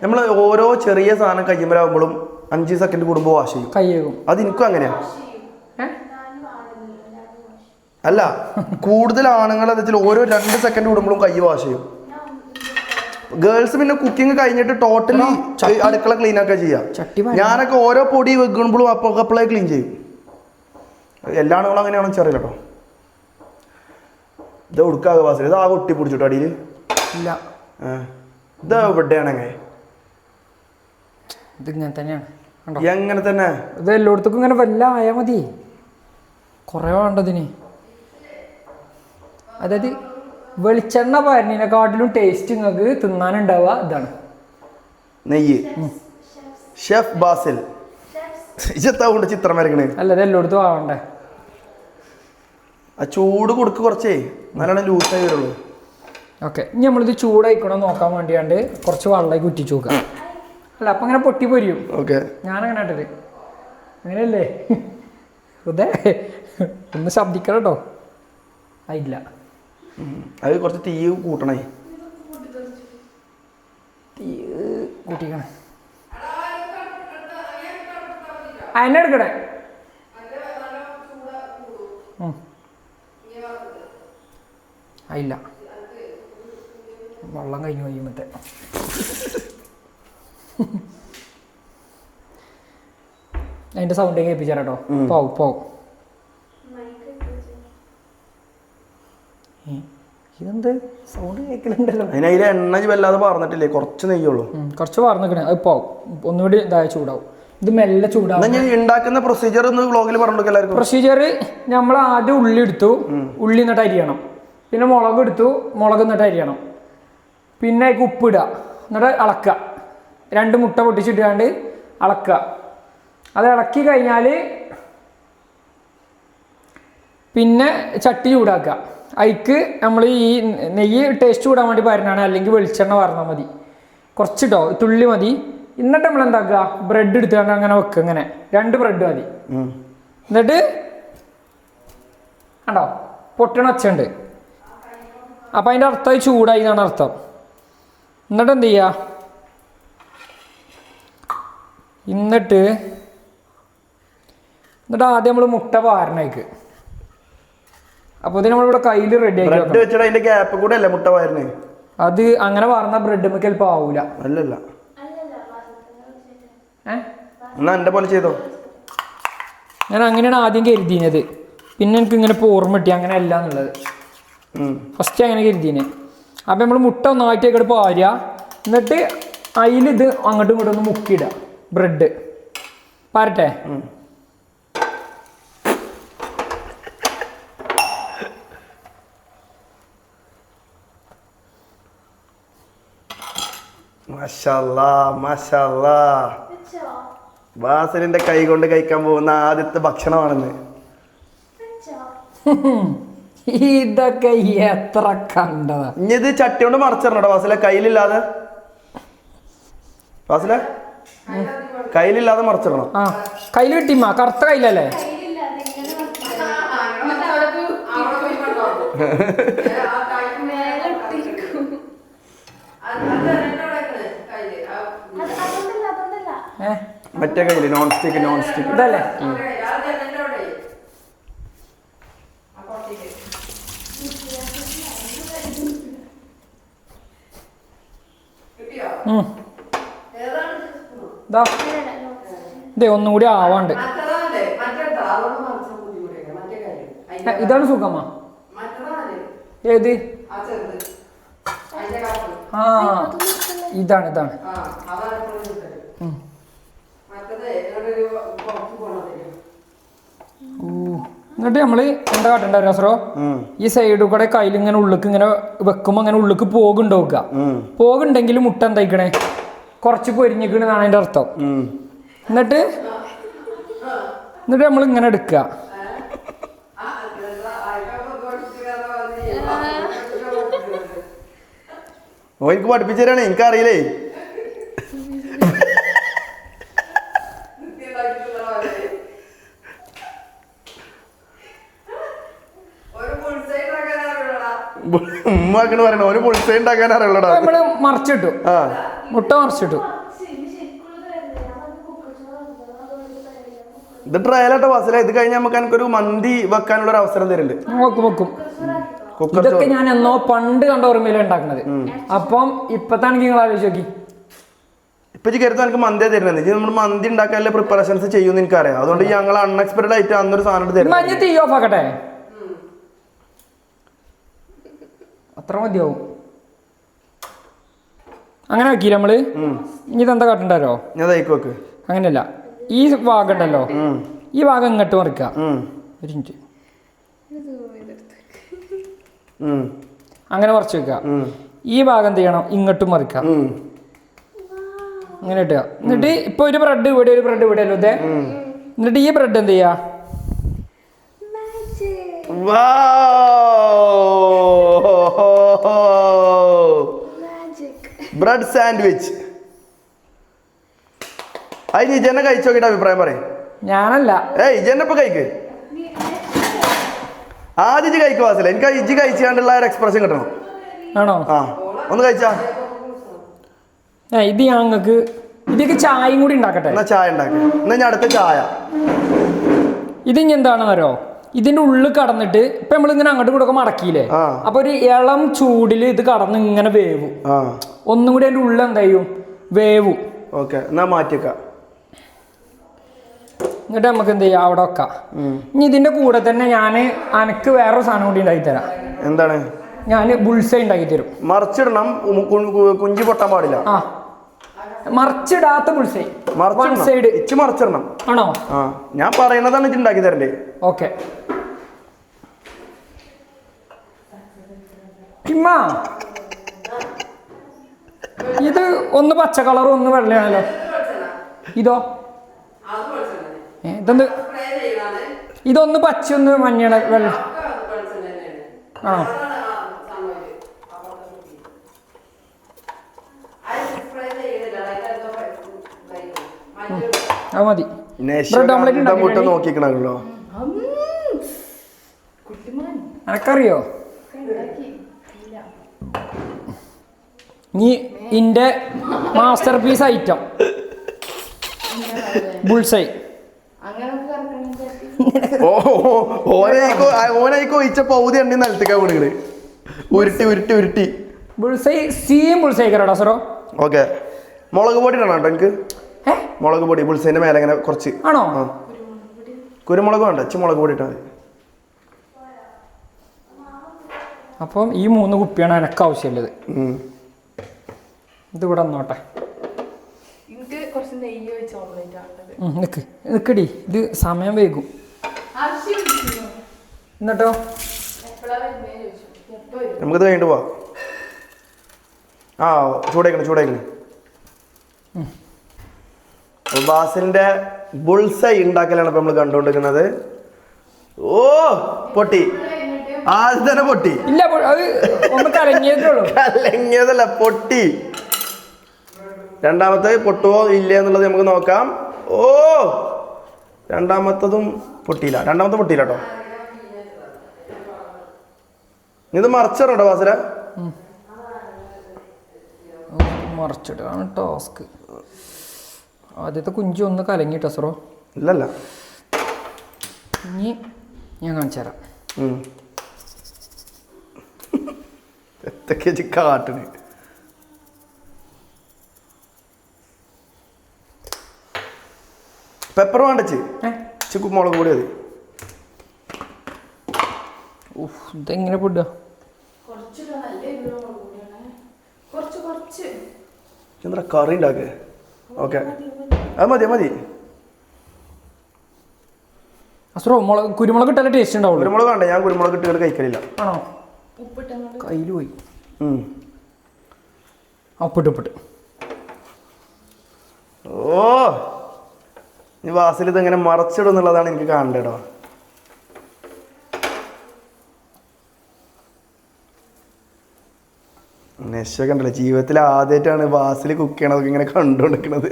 നമ്മൾ ഓരോ ചെറിയ സാധനം കയ്യുമ്പോഴാകുമ്പോഴും 5 സെക്കൻഡ് കൂടുമ്പോൾ വാഷ് ചെയ്യും. അത് എനിക്കും അങ്ങനെയാ. അല്ല, കൂടുതൽ ആണുങ്ങൾ എന്താ വെച്ചാൽ ഓരോ 2 സെക്കൻഡ് കൂടുമ്പോഴും കൈ വാഷ് ചെയ്യും. ഗേൾസ് പിന്നെ കുക്കിംഗ് കഴിഞ്ഞിട്ട് ടോട്ടലി അടുക്കള ക്ലീൻ ആക്കുക ചെയ്യാം. ഞാനൊക്കെ ഓരോ പൊടി വെക്കുമ്പോഴും അപ്പോഴേ ക്ലീൻ ചെയ്യും. എല്ലാ ആണുകളും അങ്ങനെയാണെന്ന് വെച്ചറിയില്ല കേട്ടോ. ഇത് ഉടുക്കാകെ വാസന ഇത് ആകെ ഒട്ടി പിടിച്ചിട്ടോ അടിയിൽ ഇല്ല. ഇത് എവിടെയാണെങ്കിൽ ഇതിങ്ങനെ തന്നെയാണ്. എങ്ങനെ തന്നെ ഇത് എല്ലായിടത്തും ഇങ്ങനെ വല്ല ആയാൽ മതി. കുറേ വേണ്ടതിന്. അതായത് വെളിച്ചെണ്ണ പാരുന്നതിനെക്കാട്ടിലും ടേസ്റ്റ് നിങ്ങൾക്ക് തിന്നാനുണ്ടാവുക ഇതാണ് നെയ്യ്. ഷെഫ് ബാസിൽ കൊണ്ട് ചിത്രം വരക്കണേ. അല്ല ഇത് എല്ലായിടത്തും ആവണ്ടേ. ആ ചൂട് കൊടുക്ക് കുറച്ചേ നല്ലോണം ലൂസായി വരുള്ളൂ. ഓക്കെ, ഇനി നമ്മളിത് ചൂടായിക്കണം നോക്കാൻ വേണ്ടിയാണ്ട് കുറച്ച് വെള്ളമായി കുറ്റിച്ച് നോക്കാം. അല്ല അപ്പം അങ്ങനെ പൊട്ടി പൊരിയും. ഓക്കെ, ഞാനങ്ങനെ ഇട്ടത് അങ്ങനെയല്ലേ. അതെ, ഒന്ന് ശബ്ദിക്കണം കേട്ടോ. ആയില്ല, അത് കുറച്ച് തീ കൂട്ടണേ. തീ കൂട്ടിക്കണേ. അതിനെ എടുക്കണേ. ആയില്ല, വെള്ളം കഴിഞ്ഞു കഴിയുമ്പത്തെ. അതിന്റെ സൗണ്ട് കേൾപ്പിച്ചാലോ. പോവും പോവും. ഇതെന്ത് സൗണ്ട് കേൾക്കുന്നുണ്ടല്ലോ. അതിന് എണ്ണ വല്ലാതെ പറഞ്ഞിട്ടില്ലേ, കുറച്ച് നെയ്യുള്ളൂ. കുറച്ച് പറഞ്ഞിക്കണേ. അത് പോവും, ഒന്നുകൂടി ഇതായ ചൂടാവും. ഇത് മെല്ലെ ചൂടാവും. ഞാൻ ഉണ്ടാക്കുന്ന പ്രൊസീജിയർ ഒന്ന് വ്ളോഗിൽ പറഞ്ഞു എല്ലാവർക്കും. പ്രൊസീജിയർ നമ്മൾ ആദ്യം ഉള്ളി എടുത്തു, ഉള്ളി എന്നിട്ട് അരിയണം. പിന്നെ മുളക് എടുത്തു, മുളക് എന്നിട്ട് അരിയണം. പിന്നെ അതിലേക്ക് ഉപ്പിടുക, എന്നിട്ട് ഇളക്കുക. 2 മുട്ട പൊട്ടിച്ചിട്ടാണ്ട് ഇളക്കുക. അത് ഇളക്കി കഴിഞ്ഞാൽ പിന്നെ ചട്ടി ചൂടാക്കുക. അതിക്ക് നമ്മൾ ഈ നെയ്യ് ടേസ്റ്റ് കൂടാൻ വേണ്ടി പാരുന്നതാണ്, അല്ലെങ്കിൽ വെളിച്ചെണ്ണ പറഞ്ഞാൽ മതി. കുറച്ചിട്ടോ, തുള്ളി മതി. എന്നിട്ട് നമ്മൾ എന്താക്കുക, ബ്രെഡ് എടുത്തുകൊണ്ട് അങ്ങനെ വെക്കുക. ഇങ്ങനെ 2 ബ്രെഡ് മതി. എന്നിട്ട് കണ്ടോ പൊട്ടണ ഒച്ചുണ്ട്. അപ്പം അതിൻ്റെ അർത്ഥം ചൂടായി എന്നാണ് അർത്ഥം. എന്നിട്ട് എന്ത് ചെയ്യുക, എന്നിട്ട് ആദ്യം നമ്മൾ മുട്ട പാരണേക്ക്. അപ്പോൾ ഇതിന് നമ്മളിവിടെ കയ്യിൽ റെഡി ആക്കി വെച്ചിട്ട് അതിന്റെ ഗ്യാപ്പ് കൂടെ അല്ലേ മുട്ട പാരണേ. അത് അങ്ങനെ പറഞ്ഞ ബ്രെഡ് നമുക്ക് ചിലപ്പോൾ ആവൂല. അല്ലല്ല, എന്നാ എന്റെ പോലെ ചെയ്തോ. ഞാൻ അങ്ങനെയാണ് ആദ്യം കരുതിയത്. പിന്നെ എനിക്ക് ഇങ്ങനെ ഓർമ്മ കിട്ടി അങ്ങനെ അല്ല എന്നുള്ളത്. ഫസ്റ്റ് അങ്ങനെ കരുതിനെ. അപ്പം നമ്മൾ മുട്ട ഒന്നായിട്ട് ഇവിടെ പാരുക. എന്നിട്ട് അതിലിത് അങ്ങോട്ടും ഇങ്ങോട്ടും ഒന്ന് മുക്കിയിടുക. ബ്രെഡ് പാരട്ടെ. മാഷാല്ലാ മാഷാല്ലാ. ബാസിലിന്റെ കൈ കൊണ്ട് കഴിക്കാൻ പോകുന്ന ആദ്യത്തെ ഭക്ഷണമാണെന്ന്. ഇതൊക്കെ എത്ര കണ്ടതാ. ഇനി ഇത് ചട്ടി കൊണ്ട് മറച്ചിടണോ ബാസിലെ, കയ്യിലില്ലാതെ. ബാസിലെ കയ്യിലില്ലാതെ മറച്ചിടണം. ആ കയ്യിൽ കിട്ടിമ്മ, കറുത്ത കയ്യിലല്ലേ. മറ്റേ കയ്യില് നോൺ സ്റ്റിക്ക്. നോൺ സ്റ്റിക്ക് ഇതല്ലേ. ഇതേ ഒന്നും കൂടി ആവാണ്ട്. ഇതാണ് സുഖമാ. ഏത്? ആ ഇതാണ് ഇതാണ്. എന്നിട്ട് നമ്മള് എന്താ കാട്ടണ്ട രസറോ, ഈ സൈഡിൽ കൂടെ കയ്യിൽ ഇങ്ങനെ ഉള്ളിക്ക് ഇങ്ങനെ വെക്കുമ്പോ അങ്ങനെ ഉള്ളിക്ക് പോകുണ്ടോ നോക്കുക. പോകുണ്ടെങ്കിൽ മുട്ട എന്തായിക്കണേ കുറച്ച് പൊരിഞ്ഞിക്കണെന്നാണ് അതിന്റെ അർത്ഥം. എന്നിട്ട് നമ്മൾ ഇങ്ങനെ എടുക്കുക. ഓ എനിക്ക് പഠിപ്പിച്ചു തരാണ്, എനിക്കറിയില്ലേ. ഉമ്മാക്കണ് പറയണ ഒരു പുളിസൈ ഉണ്ടാക്കാൻ അറിയുള്ളടാ. നമ്മള് മറിച്ചിട്ടു, മുട്ട മറിച്ചിട്ടു. ഇത് ട്രയലാട്ടോ ബസ്സില. ഇത് കഴിഞ്ഞാൽ നമുക്ക് എനിക്കൊരു മന്തി വെക്കാനുള്ള ഒരു അവസരം തരുന്നുണ്ട്. വെക്കും വെക്കും. ഇതൊക്കെ ഞാൻ എന്നോ പണ്ട് കണ്ട ഓർമ്മയിലാണ് ഉണ്ടാക്കുന്നത്. അപ്പം ഇപ്പത്താണെങ്കിൽ നിങ്ങൾ ആലോചിച്ച് നോക്കി. ഇപ്പൊ കരുത്ത് എനിക്ക് മന്തി തരുന്നത് നമ്മൾ മന്തി ഉണ്ടാക്കാനുള്ള പ്രിപ്പറേഷൻസ് ചെയ്യുമെന്ന് എനിക്കറിയാം. അതുകൊണ്ട് ഞങ്ങൾ അൺഎക്സ്പെക്ടഡ് ആയിട്ട് അന്നൊരു സാധനം തരും. മഞ്ഞ തീ ഓഫ് ആക്കട്ടെ, അത്ര മതിയാവും. അങ്ങനെ വെക്കില്ല നമ്മള്. ഇനി ഇതെന്താ കാട്ടുണ്ടാരോ, ഞാൻ തയ്ക്ക് വെക്ക്. അങ്ങനെയല്ല, ഈ ഭാഗം ഉണ്ടല്ലോ, ഈ ഭാഗം ഇങ്ങോട്ട് മറിക്ക. ഒരു മിനിറ്റ്, അങ്ങനെ മറിച്ച് വെക്ക. ഈ ഭാഗം എന്ത് ചെയ്യണം, ഇങ്ങോട്ടും മറിക്കാം. അങ്ങനെ ഇട്ടുക. എന്നിട്ട് ഇപ്പൊ ഒരു ബ്രെഡ് ഇവിടെ, ഒരു ബ്രെഡ് ഇവിടെ അല്ലോ ഇതേ. എന്നിട്ട് ഈ ബ്രെഡ് എന്ത് ചെയ്യാ, ബ്രെഡ് സാൻഡ്വിച്ച്. അതിന് ഇജന്നെ കഴിച്ചു നോക്കിട്ട് അഭിപ്രായം പറയും. ഞാനല്ല, ഇജന്നെ കഴിക്ക്. ആദ്യം ഇജ് കഴിക്കുക വാസില. എനിക്ക് ഇജ് കഴിച്ചാണ്ടുള്ള ഒരു എക്സ്പ്രഷൻ കിട്ടണം. ആണോ? ആ, ഒന്ന് കഴിച്ചാ. ഇത് ഞങ്ങൾക്ക് ഇതൊക്കെ ചായയും കൂടി ഉണ്ടാക്കട്ടെ. എന്നാ ചായ ഉണ്ടാക്കി. എന്നാ ഞാൻ അടുത്ത ചായ. ഇത് ഇനി എന്താണെന്ന് അറിയോ, ഇതിന്റെ ഉള്ളിൽ കടന്നിട്ട് ഇപ്പൊ നമ്മളിങ്ങനെ അങ്ങോട്ട് കൂടെ ഒക്കെ മടക്കിയില്ലേ, അപ്പൊ ഒരു ഇളം ചൂടിൽ ഇത് കടന്ന് ഇങ്ങനെ വേവും. ഒന്നും കൂടി അതിന്റെ ഉള്ളിൽ എന്താ ചെയ്യും, വേവും. ഓക്കെ, എന്നാ മാറ്റിക്കാം. എന്നിട്ട് നമുക്ക് എന്ത് ചെയ്യാം, അവിടെ വെക്കാം. ഇനി ഇതിന്റെ കൂടെ തന്നെ ഞാൻ അനക്ക് വേറൊരു സാധനം കൂടി ഉണ്ടാക്കി തരാം. എന്താണ്? ഞാൻ ബുൾസൈ ഉണ്ടാക്കി തരും. മറിച്ചിടണം, കുഞ്ചി പൊട്ടാൻ പാടില്ല. ആ, മറിച്ചിടാത്ത ബുൾസൈ, വൺ സൈഡ് മറിച്ചിടണം. ആണോ? ആ, ഞാൻ പറയുന്നതാണ് ഇത് ഉണ്ടാക്കി തരണ്ടേ. ഓക്കെ. ഇത് ഒന്ന് പച്ച കളറും ഒന്ന് വെള്ളയാണല്ലോ. ഇതോ ഇതെന്ത്, ഇതൊന്ന് പച്ച ഒന്ന് മഞ്ഞയാണ്, വെള്ള ആണോ? അത് മതി. Bread omelette നോക്കിക്കണല്ലോ. എനക്കറിയോ നീ ഇന്റെ മാസ്റ്റർ പീസ് ഐറ്റം ബുൾസൈ. ഓനായിക്കോ ഒഴിച്ച പൗതി എണ്ണി നിലത്തേക്കാ വീടുകള് ഉരുട്ടി ഉരുട്ടി ഉരുട്ടി. ബുൾസൈ സീം ബുൾസൈ കറോടാ സറോ. ഓക്കെ, മുളക് പൊടി ഇടണം കേട്ടോ എനിക്ക്. മുളക് പൊടി ബുൾസൈന്റെ മേലെ ഇങ്ങനെ കുറച്ച്. ആണോ? കുരുമുളക് വേണ്ട, മുളക് പൊടി ഇട്ടാൽ മതി. അപ്പം ഈ 3 കുപ്പിയാണ് എനിക്ക് ആവശ്യമുള്ളത്. ഇത് ഇവിടെ വന്നോട്ടെ. നിക്കടി, ഇത് സമയം വൈകും. എന്നിട്ടോ നമുക്കിത് കഴിഞ്ഞിട്ട് പോവാം. ആ, ചൂടേക്കണ്. ബാസിന്റെ ബുൾസൈ ഉണ്ടാക്കലാണ് ഇപ്പൊ നമ്മൾ കണ്ടുകൊണ്ടിരിക്കുന്നത്. ഓ, പൊട്ടി. ആദ്യം തന്നെ പൊട്ടി. ഇല്ല, അത് ഒന്ന് കലങ്ങിയതുള്ളൂ. കലങ്ങിയതല്ല, പൊട്ടി. രണ്ടാമത്തെ പൊട്ടുവോ ഇല്ല എന്നുള്ളത് നമുക്ക് നോക്കാം. ഓ, രണ്ടാമത്തെ പൊട്ടിയില്ല കേട്ടോ. ഇത് മറിച്ചിടണ്ടോ ബാസില? മറിച്ചിടാണ് ടാസ്ക്. ആദ്യത്തെ കുഞ്ചി ഒന്ന് കലങ്ങിട്ടോ സറോ. ഇല്ലല്ല, ഇനി ഞാൻ കാണിച്ചു തരാം. എന്തൊക്കെ കാട്ടിന്. പെപ്പർ വേണ്ടച്ച് മുളക് പൊടി മതി. ഇതെങ്ങനെ പൊടുക? എന്താ കറി ഉണ്ടാക്കേ? ഓക്കെ, അത് മതി. അസുറോ, കുരുമുളക് ഇട്ടാലേ ടേസ്റ്റ് ഉണ്ടാവുള്ളൂ. കുരുമുളക് വേണ്ട, ഞാൻ കുരുമുളക് ഇട്ട് കഴിക്കലില്ല. ആണോ? കയ്യിൽ പോയി. ഉപ്പിട്ട്. ഓ, ഈ വാസിൽ ഇതെങ്ങനെ മറച്ചിടും എന്നുള്ളതാണ് എനിക്ക് കാണണ്ടേടോ. നെശ്വ കണ്ടല്ലോ, ജീവിതത്തിൽ ആദ്യമായിട്ടാണ് വാസിൽ കുക്ക് ചെയ്യണതൊക്കെ ഇങ്ങനെ കണ്ടുകൊണ്ടിരിക്കുന്നത്.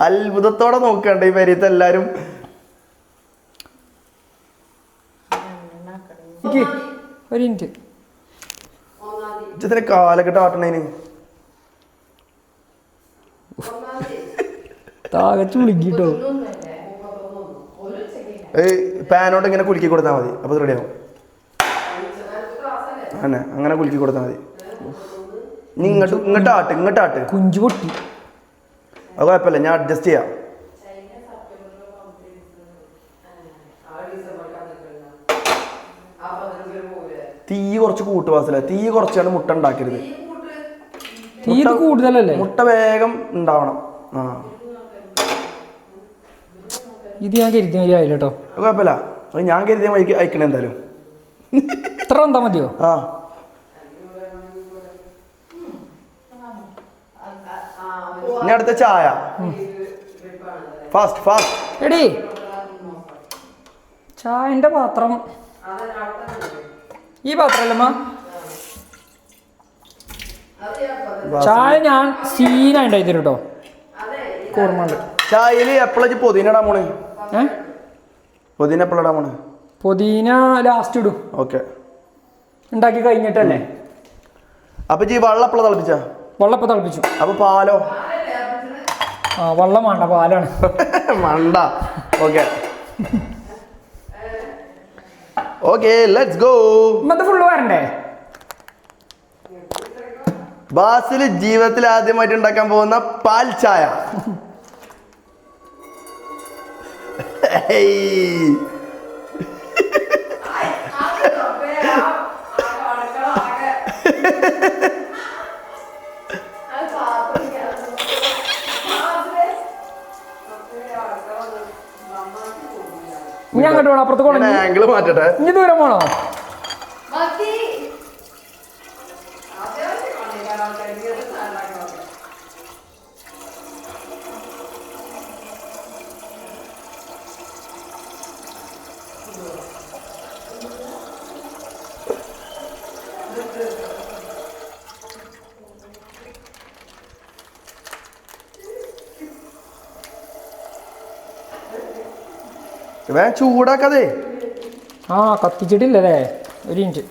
അത്ഭുതത്തോടെ നോക്കണ്ട ഈ പരിയത്ത് എല്ലാരും. ഒരു മിനിറ്റ്, ഇതിന് കാലൊക്കെ ആട്ടണേന് താകച്ചു വിളിക്കിട്ടോ. പാനോട്ട് ഇങ്ങനെ കുലുക്കി കൊടുത്താൽ മതി, അപ്പൊ റെഡിയാവും. അന്നെ അങ്ങനെ കുലുക്കി കൊടുത്താൽ മതി. നീ ഇങ്ങോട്ടാട്ട് കുഞ്ചു പൊട്ടി. അത് കുഴപ്പമില്ല, ഞാൻ അഡ്ജസ്റ്റ് ചെയ്യാം. തീ കുറച്ച് കൂട്ടുവാസില്ല, തീ കുറച്ചാണ് മുട്ട ഉണ്ടാക്കരുത്. തീ കൂടുതലല്ലേ, മുട്ട വേഗം ഉണ്ടാവണം. ആ ഇത് ഞാൻ കരുതിയ ആയില്ല കേട്ടോ. കുഴപ്പമില്ല, അത് ഞാൻ കരുതിയ വഴിക്ക് അയക്കണേ എന്തായാലും. ഇത്ര എന്താ മതിയോ? ആ ഇനി അടുത്ത ചായ. ഫാസ്റ്റ് എടീ ചായന്റെ പാത്രം ഈ പാത്രമല്ലമ്മ. ചായ ഞാൻ സീനായി തരും കേട്ടോ. ഓർമ്മണ്ട്. ചായയില് എപ്പോഴും പുതിന ഇടാൻ പോണേ? പുതിന എപ്പോഴും ഇടാൻ പോണേ? പുതിന ലാസ്റ്റ് ഇടും. ഓക്കെ, ഉണ്ടാക്കി കഴിഞ്ഞിട്ടല്ലേ. അപ്പൊ ഈ വെള്ളം എപ്പോഴും തിളപ്പിച്ച? വെള്ളം ഇപ്പൊ തിളപ്പിച്ചു. അപ്പൊ പാലോ? ആ വെള്ളം വേണ്ട, പാലാണ്. മണ്ട. Okay okay, let's go. ഇന്നത്തെ ഫുള്ള് വരണ്ടേ? ബാസിൽ ജീവിതത്തിൽ ആദ്യമായിട്ട് ഉണ്ടാക്കാൻ പോകുന്ന പാൽ ചായ. ഇനി അങ്ങോട്ട് വേണം, അപ്പുറത്ത് പോകണം. ആംഗിള് മാറ്റട്ടെ. ഇനി ദൂരം പോണോ? ചൂടാക്കാതെ. ആ കത്തിച്ചിട്ടില്ലല്ലേ, ഒരു ഇഞ്ച്.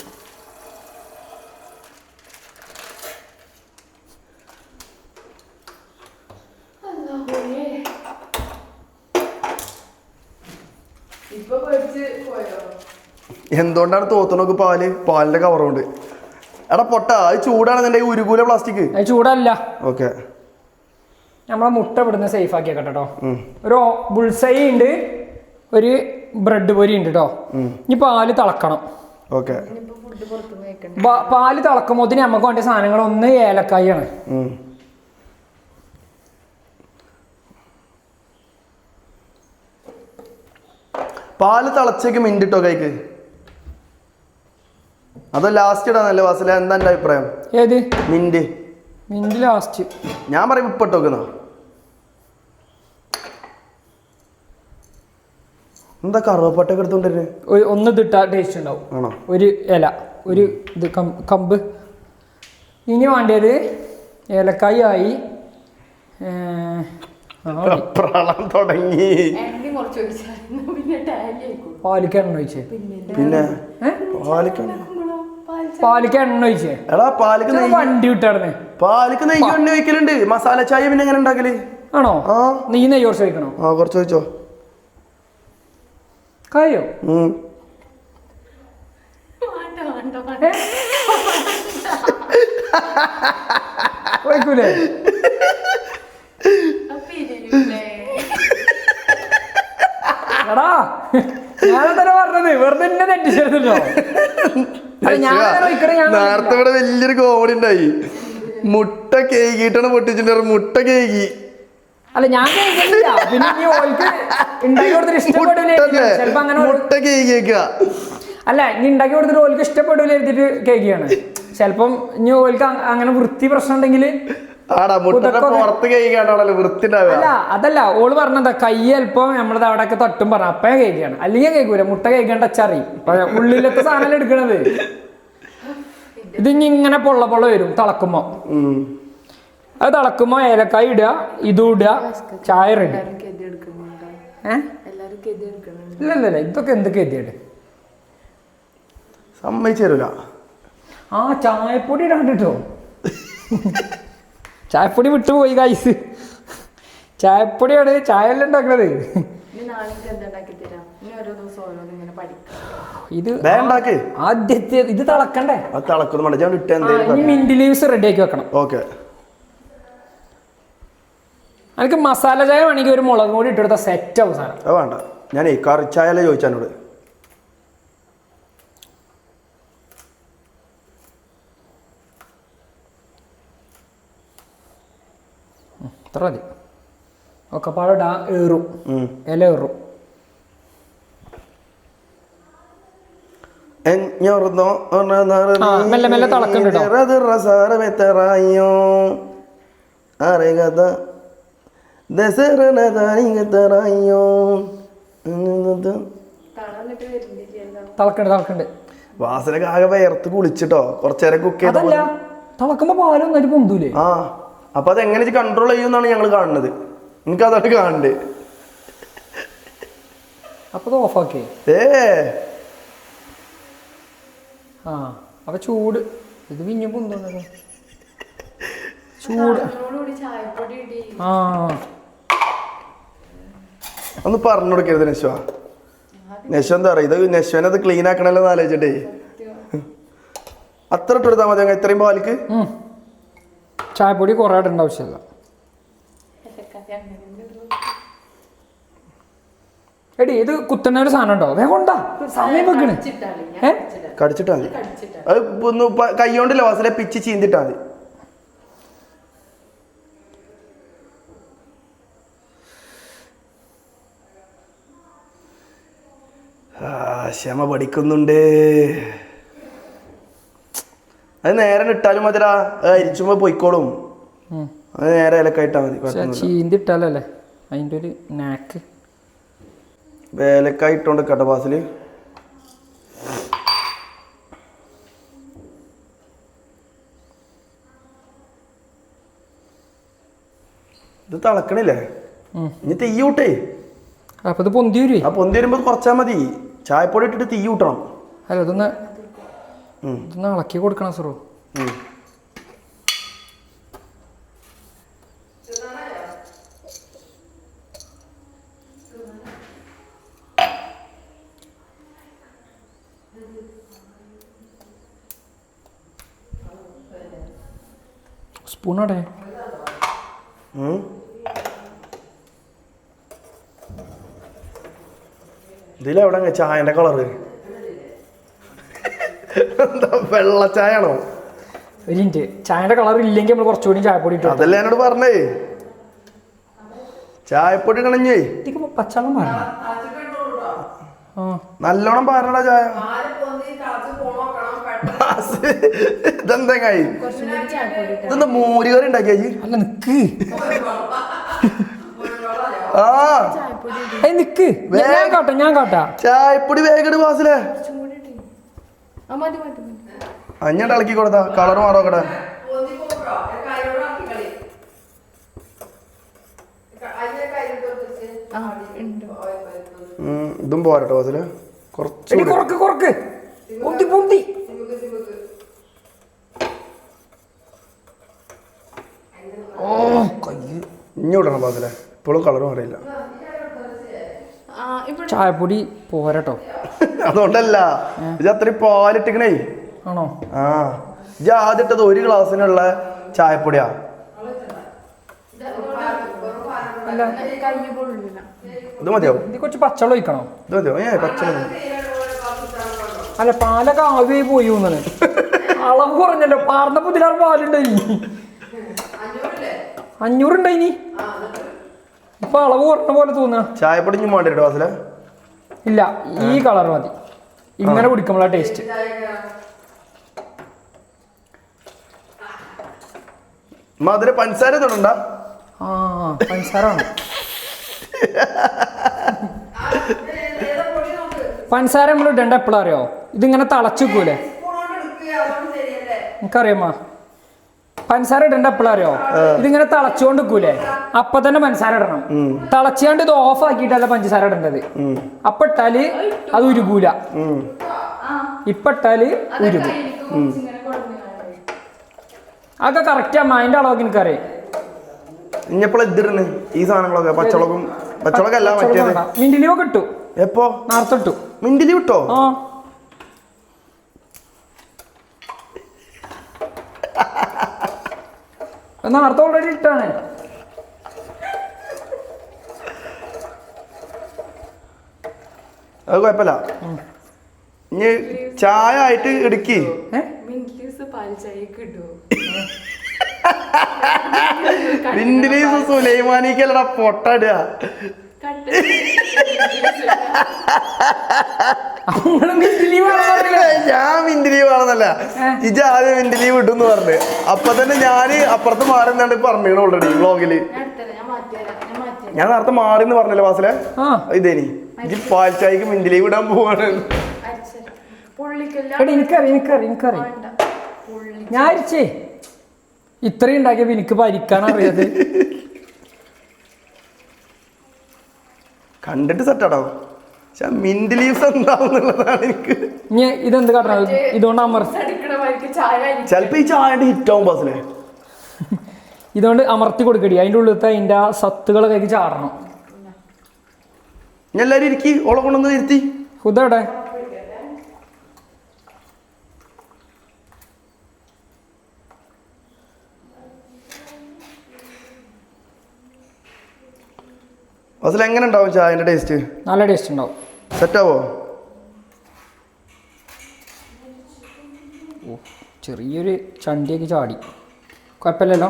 എന്തുകൊണ്ടാണ് തോത്തണോക്ക് പാലിന്റെ കവറുണ്ട്? എടാ പൊട്ട, അത് ചൂടാണെന്നുണ്ടെങ്കിൽ ഉരുകൂല പ്ലാസ്റ്റിക്. അത് ചൂടല്ല. ഓക്കെ, നമ്മളെ മുട്ട ഇവിടുന്ന് സേഫ് ആക്കി കേട്ടോ. ഒരു ബുൾസൈ ഉണ്ട്, ഒരു ബ്രെഡ് പൊരി ഉണ്ട് കേട്ടോ. ഇനി പാല് തിളക്കണം. ഓക്കെ, പാല് തിളക്കുമ്പോൾ നമുക്ക് വേണ്ട സാധനങ്ങൾ ഒന്ന് ഏലക്കായാണ്. പാല് തിളച്ചേക്ക് മിന്റ് ഇട്ടോ കൈക്ക്. അതോ ലാസ്റ്റ് ഇടാന്നല്ലേ വാസില? എന്താ എന്റെ അഭിപ്രായം? ഏത് മിന്റ്? Mint last. ഞാൻ പറയും ഇപ്പിട്ടോക്കുന്ന. എന്താ കറുവപ്പട്ടൊക്കെ എടുത്തോണ്ടിരുന്നേ? ഒന്ന് ഇതിട്ടാ ടേസ്റ്റ് ഉണ്ടാവും. ആണോ? ഒരു ഇല, ഒരു ഇത് കമ്പ്. ഇനി വേണ്ടത് ഏലക്കായ ആയി. തുടങ്ങി. പാലിക്ക് എണ്ണ ഒഴിച്ചേ. പിന്നെ പാലിക്ക് എണ്ണ ഒഴിച്ചേ. എടാ പാലിക്ക് വണ്ടി വിട്ടായിരുന്നേ. പാലിക്ക് നെയ്യ് എണ്ണ ഒഴിക്കലുണ്ട്. മസാല ചായ പിന്നെ എങ്ങനെ ഉണ്ടാക്കല്? ആണോ? ആ, നെയ്യ് നെയ്യ് കുറച്ച് ഒഴിക്കണോ? ആ കുറച്ച് ഒഴിച്ചോ. കായോ? ഒഴിക്കൂലേ? എടാ ഞാനെന്താ പറഞ്ഞത്? വെറുതെ എന്നെ തെറ്റിച്ചെടുത്തല്ലോ. നേരത്തെ ഇവിടെ വലിയൊരു കോമഡി ഉണ്ടായി. മുട്ട കേക്കിട്ടാണ് പൊട്ടിച്ചിട്ട് മുട്ട കേക്കി. അല്ല ഞാൻ കേൾക്കുന്നില്ല. പിന്നെ ഈ ഓൾക്ക് ഉണ്ടാക്കി കൊടുത്തിട്ട് ഇഷ്ടപ്പെടില്ല. ചിലപ്പോ അങ്ങനെ മുട്ട കേക്ക്. അല്ല ഇനി ഉണ്ടാക്കി കൊടുത്തിട്ട് ഓൾക്ക് ഇഷ്ടപ്പെടില്ല എഴുതിട്ട് കേക്കിയാണ്. ചിലപ്പം ഇനി ഓൾക്ക് അങ്ങനെ വൃത്തി പ്രശ്നം ഉണ്ടെങ്കിൽ അല്ല അതല്ല ഓള് പറഞ്ഞതാ. കൈ ചിലപ്പോ നമ്മളത് അവിടെയൊക്കെ തട്ടും പറഞ്ഞ അപ്പഴേ കേൾക്കുകയാണ്. അല്ലെങ്കിൽ കേൾക്കൂല. മുട്ട കേൾക്കാൻ ടച്ചറിയും. ഉള്ളിലത്തെ സാധനം എടുക്കണത്. ഇത് ഇനി ഇങ്ങനെ പൊള്ള വരും തിളക്കുമ്പോ. അത് തിളക്കുമ്പോ ഏലക്കായ ഇടുക, ഇതും ഇടുക, ചായ റെഡി. ഇല്ലല്ല ഇതൊക്കെ എന്തൊക്കെ എത്തിയിട്ട് സമ്മതിച്ചു തരൂല. ആ ചായപ്പൊടി ഇടാണ്ടിട്ടോ. ചായപ്പൊടി വിട്ടുപോയി ഗൈസ്. ചായപ്പൊടിയാണ് ചായ എല്ലാം ഉണ്ടാക്കണത്. ഇത് വേണ്ടാക്ക് ആദ്യത്തെ ഇത് തിളക്കണ്ടേ? അത് തിളക്കുന്നു വേണ്ട, ഞാൻ ഇട്ട് ഇനി എന്തേലും. മിന്റ് ലീവ്സ് റെഡി ആക്കി വെക്കണം. ഓക്കെ, എനിക്ക് മസാല ചായ വേണമെങ്കിൽ ഒരു മുളക് പൊടി ഇട്ടെടുത്ത സെറ്റ് ആവും സാധനം. അത് വേണ്ട, ഞാനേ കറിച്ചായല്ലേ ചോദിച്ചോട്. അത്ര മതി. ഒക്കെ പാടെ ഏറും, ഇല ഏറും. മെല്ലെ മെല്ലെ തിളക്കുന്നുണ്ട് തിളക്കണ്ട്. വാസനക്ക് ആകെ വേർത്ത് കുളിച്ചിട്ടോ കുറച്ചേരം കുക്ക് അതല്ല, തിളക്കുമ്പോ പാലൊന്നും ഒരു പൊന്തൂലേ? ആ, അപ്പൊ അതെങ്ങനെ കൺട്രോൾ ചെയ്യുമെന്നാണ് ഞങ്ങൾ കാണുന്നത്. എനിക്ക് അതൊക്കെ കാണണ്ടേ. അപ്പൊ ഇത് ഓഫാക്കേ. ആ അപ്പൊ ചൂട് ഇത് പിഞ്ഞു പൊന്തോന്നല്ലോ ചൂട്. ആ ഒന്ന് പറഞ്ഞു കൊടുക്കരുത് നശ്വ. നശ്വ എന്താ പറയാ, ഇത് നശ്വനെ അത് ക്ലീൻ ആക്കണല്ലോ എന്ന് ആലോചിച്ചിട്ടേ. അത്ര ഇട്ടെടുത്താൽ മതി ഇത്രയും പാലിക്ക്. ചായപ്പൊടി കുറേ ഇടേണ്ട ആവശ്യമില്ല. എടി ഇത് കുത്തുന്ന ഒരു സാധനം ഉണ്ടോ? വേഗം ഉണ്ടാ, സമയം വെക്കണ്. കടിച്ചിട്ടാ മതി. അത് ഒന്ന് കൈകൊണ്ടില്ല വാസലെ പിച്ച് ചീന്തിട്ടാ മതി. ക്ഷമ പഠിക്കുന്നുണ്ട്. അത് നേരെ ഇട്ടാലും മതിരാ, അരിച്ചുമ്പോ പൊയ്ക്കോളും. അത് നേരെ ഇലക്കായിട്ടാ മതി. ചീന്തിട്ടാലല്ലേ അതിൻ്റെ ഒരു നാക്ക്. വേലക്കായിട്ടുണ്ട് കടവാസില്. ഇത് തിളക്കണില്ലേ? ഇനി തീ കൂട്ടേ. അപ്പൊ ഇത് പൊന്തി വരുവേ. ആ പൊന്തി വരുമ്പോ കുറച്ചാ മതി. ചായപ്പൊടി ഇട്ടിട്ട് തീ കൂട്ടണം. അല്ല ഇതൊന്ന് ഇളക്കി കൊടുക്കണം സറോ. സ്പൂണോടെ ഇതിലെവിടെ ചായന്റെ കളറ് എന്താ വെള്ള ചായ ആണോ? ഒരു മിനിറ്റ്, ചായന്റെ കളർ ഇല്ലെങ്കിൽ നമ്മൾ കുറച്ചുകൂടി ചായപ്പൊടി ഇട്ടു. അതല്ലേ എന്നോട് പറഞ്ഞേ, ചായപ്പൊടി ഇടണഞ്ഞേ. പച്ചവെള്ളം മാറണം, നല്ലോണം പാരണടാ ചായ. ഇതെന്തെങ്ങായി ഇതെന്താ മൂരുകറി ഉണ്ടാക്കിയ? അല്ല നിക്ക്, ആ നിക്ക്, ഞാൻ കാട്ടാ. ചായപ്പൊടി വേഗം വാസിലേ. അഞ്ഞിട്ട് ഇളക്കി കൊടുത്താ കളർ മാറോക്കട്ടെ. ഇതും പോരട്ടോ വാസില്, കുറച്ച് ഇഞ്ഞി വിടണം വാസിലെ. ഇപ്പോഴും കളർ മാറിയില്ല. ചായപ്പൊടി പോരട്ടോ. അതുകൊണ്ടല്ല, ഇത് അത്രയും പാലിട്ടിക്കണേ. ആണോ? ആ, ഇത് ആദ്യം ഇട്ടത് 1 ഗ്ലാസ്സിനുള്ള ചായപ്പൊടിയാ. ഇത് മതിയോ? ഇത് കുറച്ച് പച്ചവെള്ളം ഒഴിക്കണോ? ഇത് മതിയോ? പച്ചവെള്ളം. അല്ല പാലൊക്കെ ആവിയായി പോയി തോന്നണ്. അളവ് കുറഞ്ഞല്ലോ, പാർന്നപ്പോ ഇതിലാറ് പാലുണ്ടായി. 500 ഉണ്ടായിനി. ഇപ്പൊ അളവ് കുറഞ്ഞ പോലെ തോന്നുക. ചായപ്പൊടി ഇഞ്ഞും വേണ്ടി കേട്ടോ വാസിലെ. ഇല്ല, ഈ കളർ മതി. ഇങ്ങനെ കുടിക്കുമ്പോഴാ ടേസ്റ്റ്. മധുര പഞ്ചസാര തൊടണ്ട. ആ പഞ്ചസാര പഞ്ചസാര നമ്മൾ ഇടണ്ട. എപ്പോഴും അറിയോ, ഇതിങ്ങനെ തിളച്ചു വെക്കൂലേ? എനിക്കറിയാമ്മ, പഞ്ചസാര ഇടണ്ട. എപ്പോഴും അറിയോ, ഇതിങ്ങനെ തിളച്ചുകൊണ്ട് വെക്കൂലേ? അപ്പൊ തന്നെ പഞ്ചസാര ഇടണം. തിളച്ചാണ്ട് ഇത് ഓഫ് ആക്കിയിട്ടല്ല പഞ്ചസാര ഇടേണ്ടത്. അപ്പൊ ഇട്ടാല് അത് ഉരുകൂല, ഇപ്പൊ ഇട്ടാല് ഉരുകും. അതൊക്കെ കറക്റ്റ് അമ്മ, അതിന്റെ അളവൊക്കെ എനിക്കറിയാം. ഇഞ്ഞപ്പോഴ ഇതിടണ് ഈ സാധനങ്ങളൊക്കെ. പച്ചവളകം അല്ല മറ്റേത്. മിന്റിലിയോ കിട്ടു. എപ്പോ? നേരത്തെ ഇട്ടു. മിന്റിലി വിട്ടോ? ആ നേരത്തെ ഓൾറെഡി ഇട്ടാണ്. അത് കുഴപ്പമില്ല. ഇനി ചായ ആയിട്ട് ഇടുക്കി വിൻഡിലീസ് സുലൈമാനിക്കല്ലടാ പൊട്ടടുക. ഞാൻ വിൻഡിലീവ് ആണെന്നല്ല, ഇജ് ആദ്യം വിൻഡിലീവ് ഇട്ടെന്ന് പറഞ്ഞു. അപ്പൊ തന്നെ ഞാന് അപ്പുറത്ത് മാറി എന്നാണ് പറഞ്ഞു ഓൾറെഡി വ്ളോഗില്. ഞാൻ നേരത്തെ മാറിന്ന് പറഞ്ഞല്ലോ വാസിലെ. ഇതേനി ഇജ് പാൽ ചായക്ക് വിൻഡിലീവ് ഇടാൻ പോവാണ്. എനിക്കറിയാം ഞാൻ അരിച്ചേ ഇത്രയും ഉണ്ടാക്കിയപ്പോ എനിക്ക് ഭരിക്കാൻ അറിയാതെ. കണ്ടിട്ട് സെറ്റാടോ, പക്ഷെ മിന്റ് ലീവ്സ് എന്താവുന്നുള്ളതാണ് എനിക്ക്. ഇനി ഇതെന്ത് കാട്ടണം? ഇതുകൊണ്ട് ചെലപ്പോ ഈ ചായന്റെ ഹിറ്റ് ആവും ബസ്സിലെ. ഇതുകൊണ്ട് അമർത്തി കൊടുക്കടി, അതിൻ്റെ ഉള്ളിലത്തെ അതിന്റെ ആ സത്തുകളൊക്കെ ചാടണം. ഞാൻ എല്ലാരും ഇരിക്കി, ഓളെ കൊണ്ടൊന്ന് ഇരുത്തി. ഹുദവിടെ ബസ്സിൽ എങ്ങനെ ഉണ്ടാവും ചായന്റെ ടേസ്റ്റ്? നല്ല ടേസ്റ്റ് ഉണ്ടാവും. സെറ്റാവോ? ചെറിയൊരു ചണ്ടിയൊക്കെ ചാടി, കുഴപ്പമില്ലല്ലോ.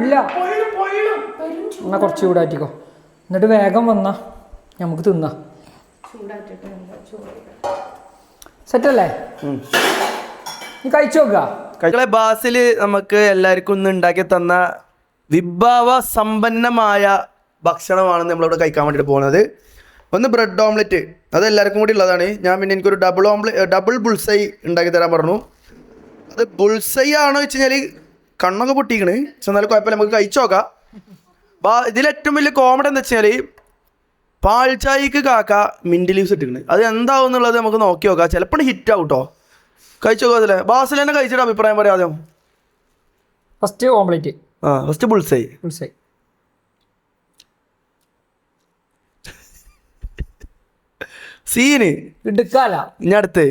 ഇല്ല, എന്നാ കുറച്ച് ചൂടാറ്റിക്കോ, എന്നിട്ട് വേഗം വന്നാ നമുക്ക് തിന്നാ. സെറ്റല്ലേ? നീ കഴിച്ചു നോക്കുക. ബാസിൽ നമുക്ക് എല്ലാവർക്കും ഒന്ന് ഉണ്ടാക്കി തന്ന വിഭവ സമ്പന്നമായ ഭക്ഷണമാണ് നമ്മളിവിടെ കഴിക്കാൻ വേണ്ടിയിട്ട് പോകുന്നത്. ഒന്ന് ബ്രെഡ് ഓംലെറ്റ്, അത് എല്ലാവർക്കും കൂടി ഉള്ളതാണ്. ഞാൻ പിന്നെ എനിക്കൊരു ഡബിൾ ബുൾസൈ ഉണ്ടാക്കി തരാൻ പറഞ്ഞു. അത് ബുൾസൈ ആണോ വെച്ച് കഴിഞ്ഞാൽ കണ്ണൊക്കെ പൊട്ടിക്കണ്, പക്ഷെ എന്നാലും കുഴപ്പമില്ല, നമുക്ക് കഴിച്ചു നോക്കാം. ഇതിലേറ്റവും വലിയ കോമഡി എന്താ വെച്ചാൽ പാൽ ചായക്ക് കാക്ക മിൻറ്റ് ലീവ്സ് ഇട്ടിക്കണ്. അത് എന്താവും എന്നുള്ളത് നമുക്ക് നോക്കി നോക്കാം, ചിലപ്പോൾ ഹിറ്റ് ആവും കേട്ടോ. കഴിച്ചു നോക്കാം. അതിലെ ബാസിൽ തന്നെ കഴിച്ചിട്ട് അഭിപ്രായം പറയാതെ. First omelette, first bullseye. Scene എടുക്കാല. ഇനി അടുത്ത്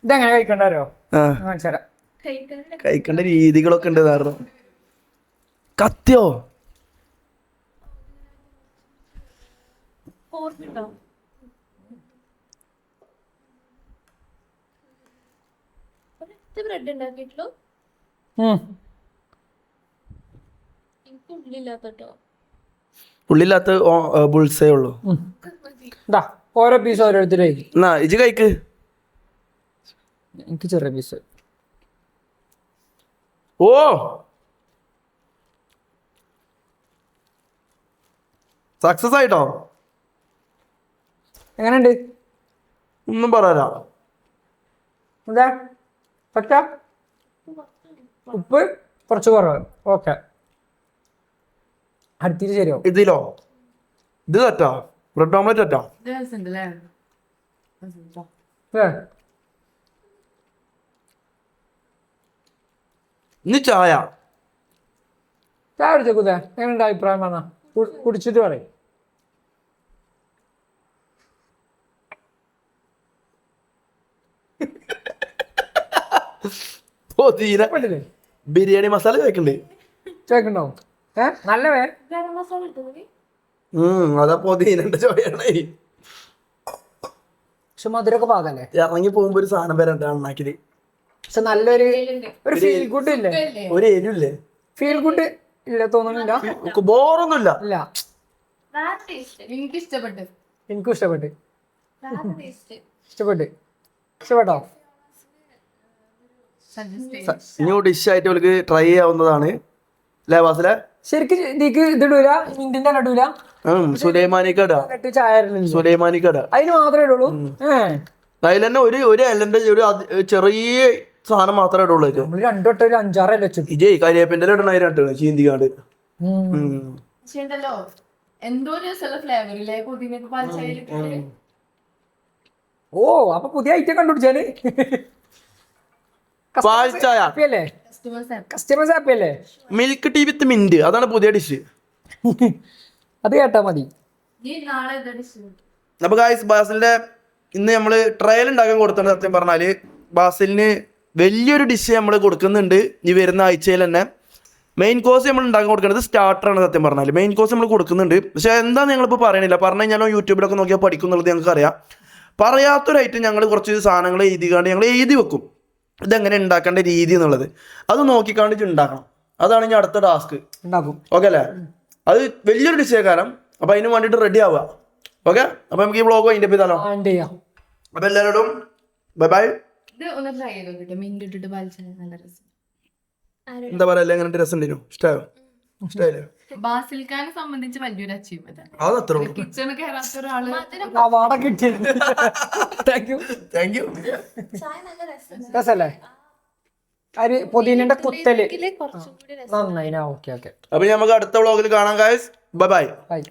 ഇതെങ്ങനെ കഴിക്കണ്ടോ? കഴിക്കേണ്ട രീതികളൊക്കെ ഉണ്ട്. കാരണം കത്തിയോ ബ്രെഡ് ഉണ്ടാക്കിയിട്ടുള്ളൂ, ഉള്ളില്ലാത്ത ബുൾസേ ഉള്ളൂ. ഓരോ പീസ് ഓരോരുത്തരേക്ക്. എന്നാ ഇജ് കഴിക്ക്. എനിക്ക് ചെറിയ പീസ്. ഓ സക്സസ് ആയിട്ടോ. എങ്ങനെയുണ്ട്? ഒന്നും പറയാ. എന്താ പറ്റ? ഉപ്പ് കുറച്ച് കുറവ്. ഓക്കെ, അടുത്തിട്ട് ശരിയോ? ഇതിലോ ഇത് തെറ്റാ? ബ്രെഡ് ഓംലെറ്റ് തെറ്റാ? ഇനി ചായ കുടിച്ചേക്കൂതേ, എങ്ങനെയുണ്ട് അഭിപ്രായം? വന്നാ കുടിച്ചിട്ട് പറയും. ബിരിയാണി മസാല കേക്കണ്ടേ? ചേക്കുണ്ടോ? നല്ല അതാ പൊതീനന്റെ ചോയാണ്. പക്ഷെ മധുരമൊക്കെ പാകല്ലേ? ഇറങ്ങി പോകുമ്പോ ഒരു സാധനം വരണ്ട ഉണ്ടാക്കിയത്. പക്ഷെ നല്ലൊരു ഫീൽ ഗുഡ് ഇല്ലേ? ഒരു എരിവില്ലേ? ഫീൽ ഗുഡ് ഇല്ല തോന്നുന്നില്ല. ബോറൊന്നുമില്ല. ഇല്ല, എനിക്ക് ഇഷ്ടപ്പെട്ടു. എനിക്കും ഇഷ്ടപ്പെട്ടു. ഇഷ്ടപ്പെട്ടോ? ന്യൂ ഡിഷ് ആയിട്ട് അവർക്ക് ട്രൈ ചെയ്യാവുന്നതാണ് അല്ലേ ബാസിലെ? ശരിക്കും ഇതിക്ക് ഇതിടൂല, മിന്റിന്റെ ഇടൂല, സുലൈമാനിക്കട സുലൈമാനിക്കട അതിന് മാത്രമേ ഇടുള്ളൂ. അതിൽ തന്നെ ഒരു എലന്റെ ഒരു ചെറിയ സാധനം മാത്രമേ ഇടുള്ളൂ. നമ്മള് രണ്ടോട്ട് ഒരു 5-6 ഇല വെച്ചു. ഇജയ് കരിവേപ്പിന്റെ ഇടണായിട്ട് ചീന്തിക്കാണ്ട്. ഓ, അപ്പൊ പുതിയ ഐറ്റം കണ്ടുപിടിച്ചാല് പാൽ ചായ കസ്റ്റമേഴ്സ് ഹാപ്പി അല്ലേ? മിൽക്ക് ടീ വിത്ത് മിന്റ്, അതാണ് പുതിയ ഡിഷ്. അത് കേട്ടാ മതി. അപ്പൊ ഗായ്സ്, ബാസിലിന്റെ ഇന്ന് നമ്മള് ട്രയൽ ഉണ്ടാക്കാൻ കൊടുത്തത് സത്യം പറഞ്ഞാല് ബാസിലിന് വലിയൊരു ഡിഷ് നമ്മൾ കൊടുക്കുന്നുണ്ട് ഈ വരുന്ന ആഴ്ചയിൽ തന്നെ. മെയിൻ കോഴ്സ് നമ്മൾ ഉണ്ടാക്കി കൊടുക്കുന്നത് സ്റ്റാർട്ടറാണ്. സത്യം പറഞ്ഞാൽ മെയിൻ കോഴ്സ് നമ്മൾ കൊടുക്കുന്നുണ്ട്. പക്ഷേ എന്താ ഞങ്ങളിപ്പോൾ പറയണില്ല, പറഞ്ഞു കഴിഞ്ഞാൽ യൂട്യൂബിലൊക്കെ നോക്കിയാൽ പഠിക്കുന്നുള്ളത് ഞങ്ങൾക്ക് അറിയാം. പറയാത്തൊരായിട്ട് ഞങ്ങൾ കുറച്ച് സാധനങ്ങൾ എഴുതിക്കാണ്ട് ഞങ്ങൾ എഴുതി വെക്കും, ഇതെങ്ങനെ ഉണ്ടാക്കേണ്ട രീതി എന്നുള്ളത്. അത് നോക്കിക്കാണ്ട് ഉണ്ടാക്കണം. അതാണ് ഇനി അടുത്ത ടാസ്ക്. ഉണ്ടാക്കും. ഓക്കെ അല്ലേ? അത് വലിയൊരു ഡിഷേ കാരണം. അപ്പം അതിന് വേണ്ടിയിട്ട് റെഡി ആവുക. ഓക്കെ, അപ്പം നമുക്ക് ഈ വ്ളോഗ് അതിൻ്റെ ചെയ്താലോ? അപ്പം എല്ലാവരോടും ബൈ ബൈ. എന്താ പറയാ, എങ്ങനെ രസം ഉണ്ടായിരുന്നു? ഇഷ്ടമായോ? ഇഷ്ടമായില്ലേ? ബാസിൽഖാനെ സംബന്ധിച്ച് വലിയൊരു അച്ചീവ്മെന്റ് ആണ്. അത് അത്ര കിച്ചണ് കയറാത്ത ഒരാള് താങ്ക് യു. രസല്ലേ? പൊതിനന്റെ കുത്തല് കുറച്ചും കൂടി നന്നായി. ഓക്കെ ഓക്കെ, അപ്പൊ നമുക്ക് അടുത്ത വ്ളോഗിൽ കാണാം ഗായ്സ്. Bye bye. ബൈ.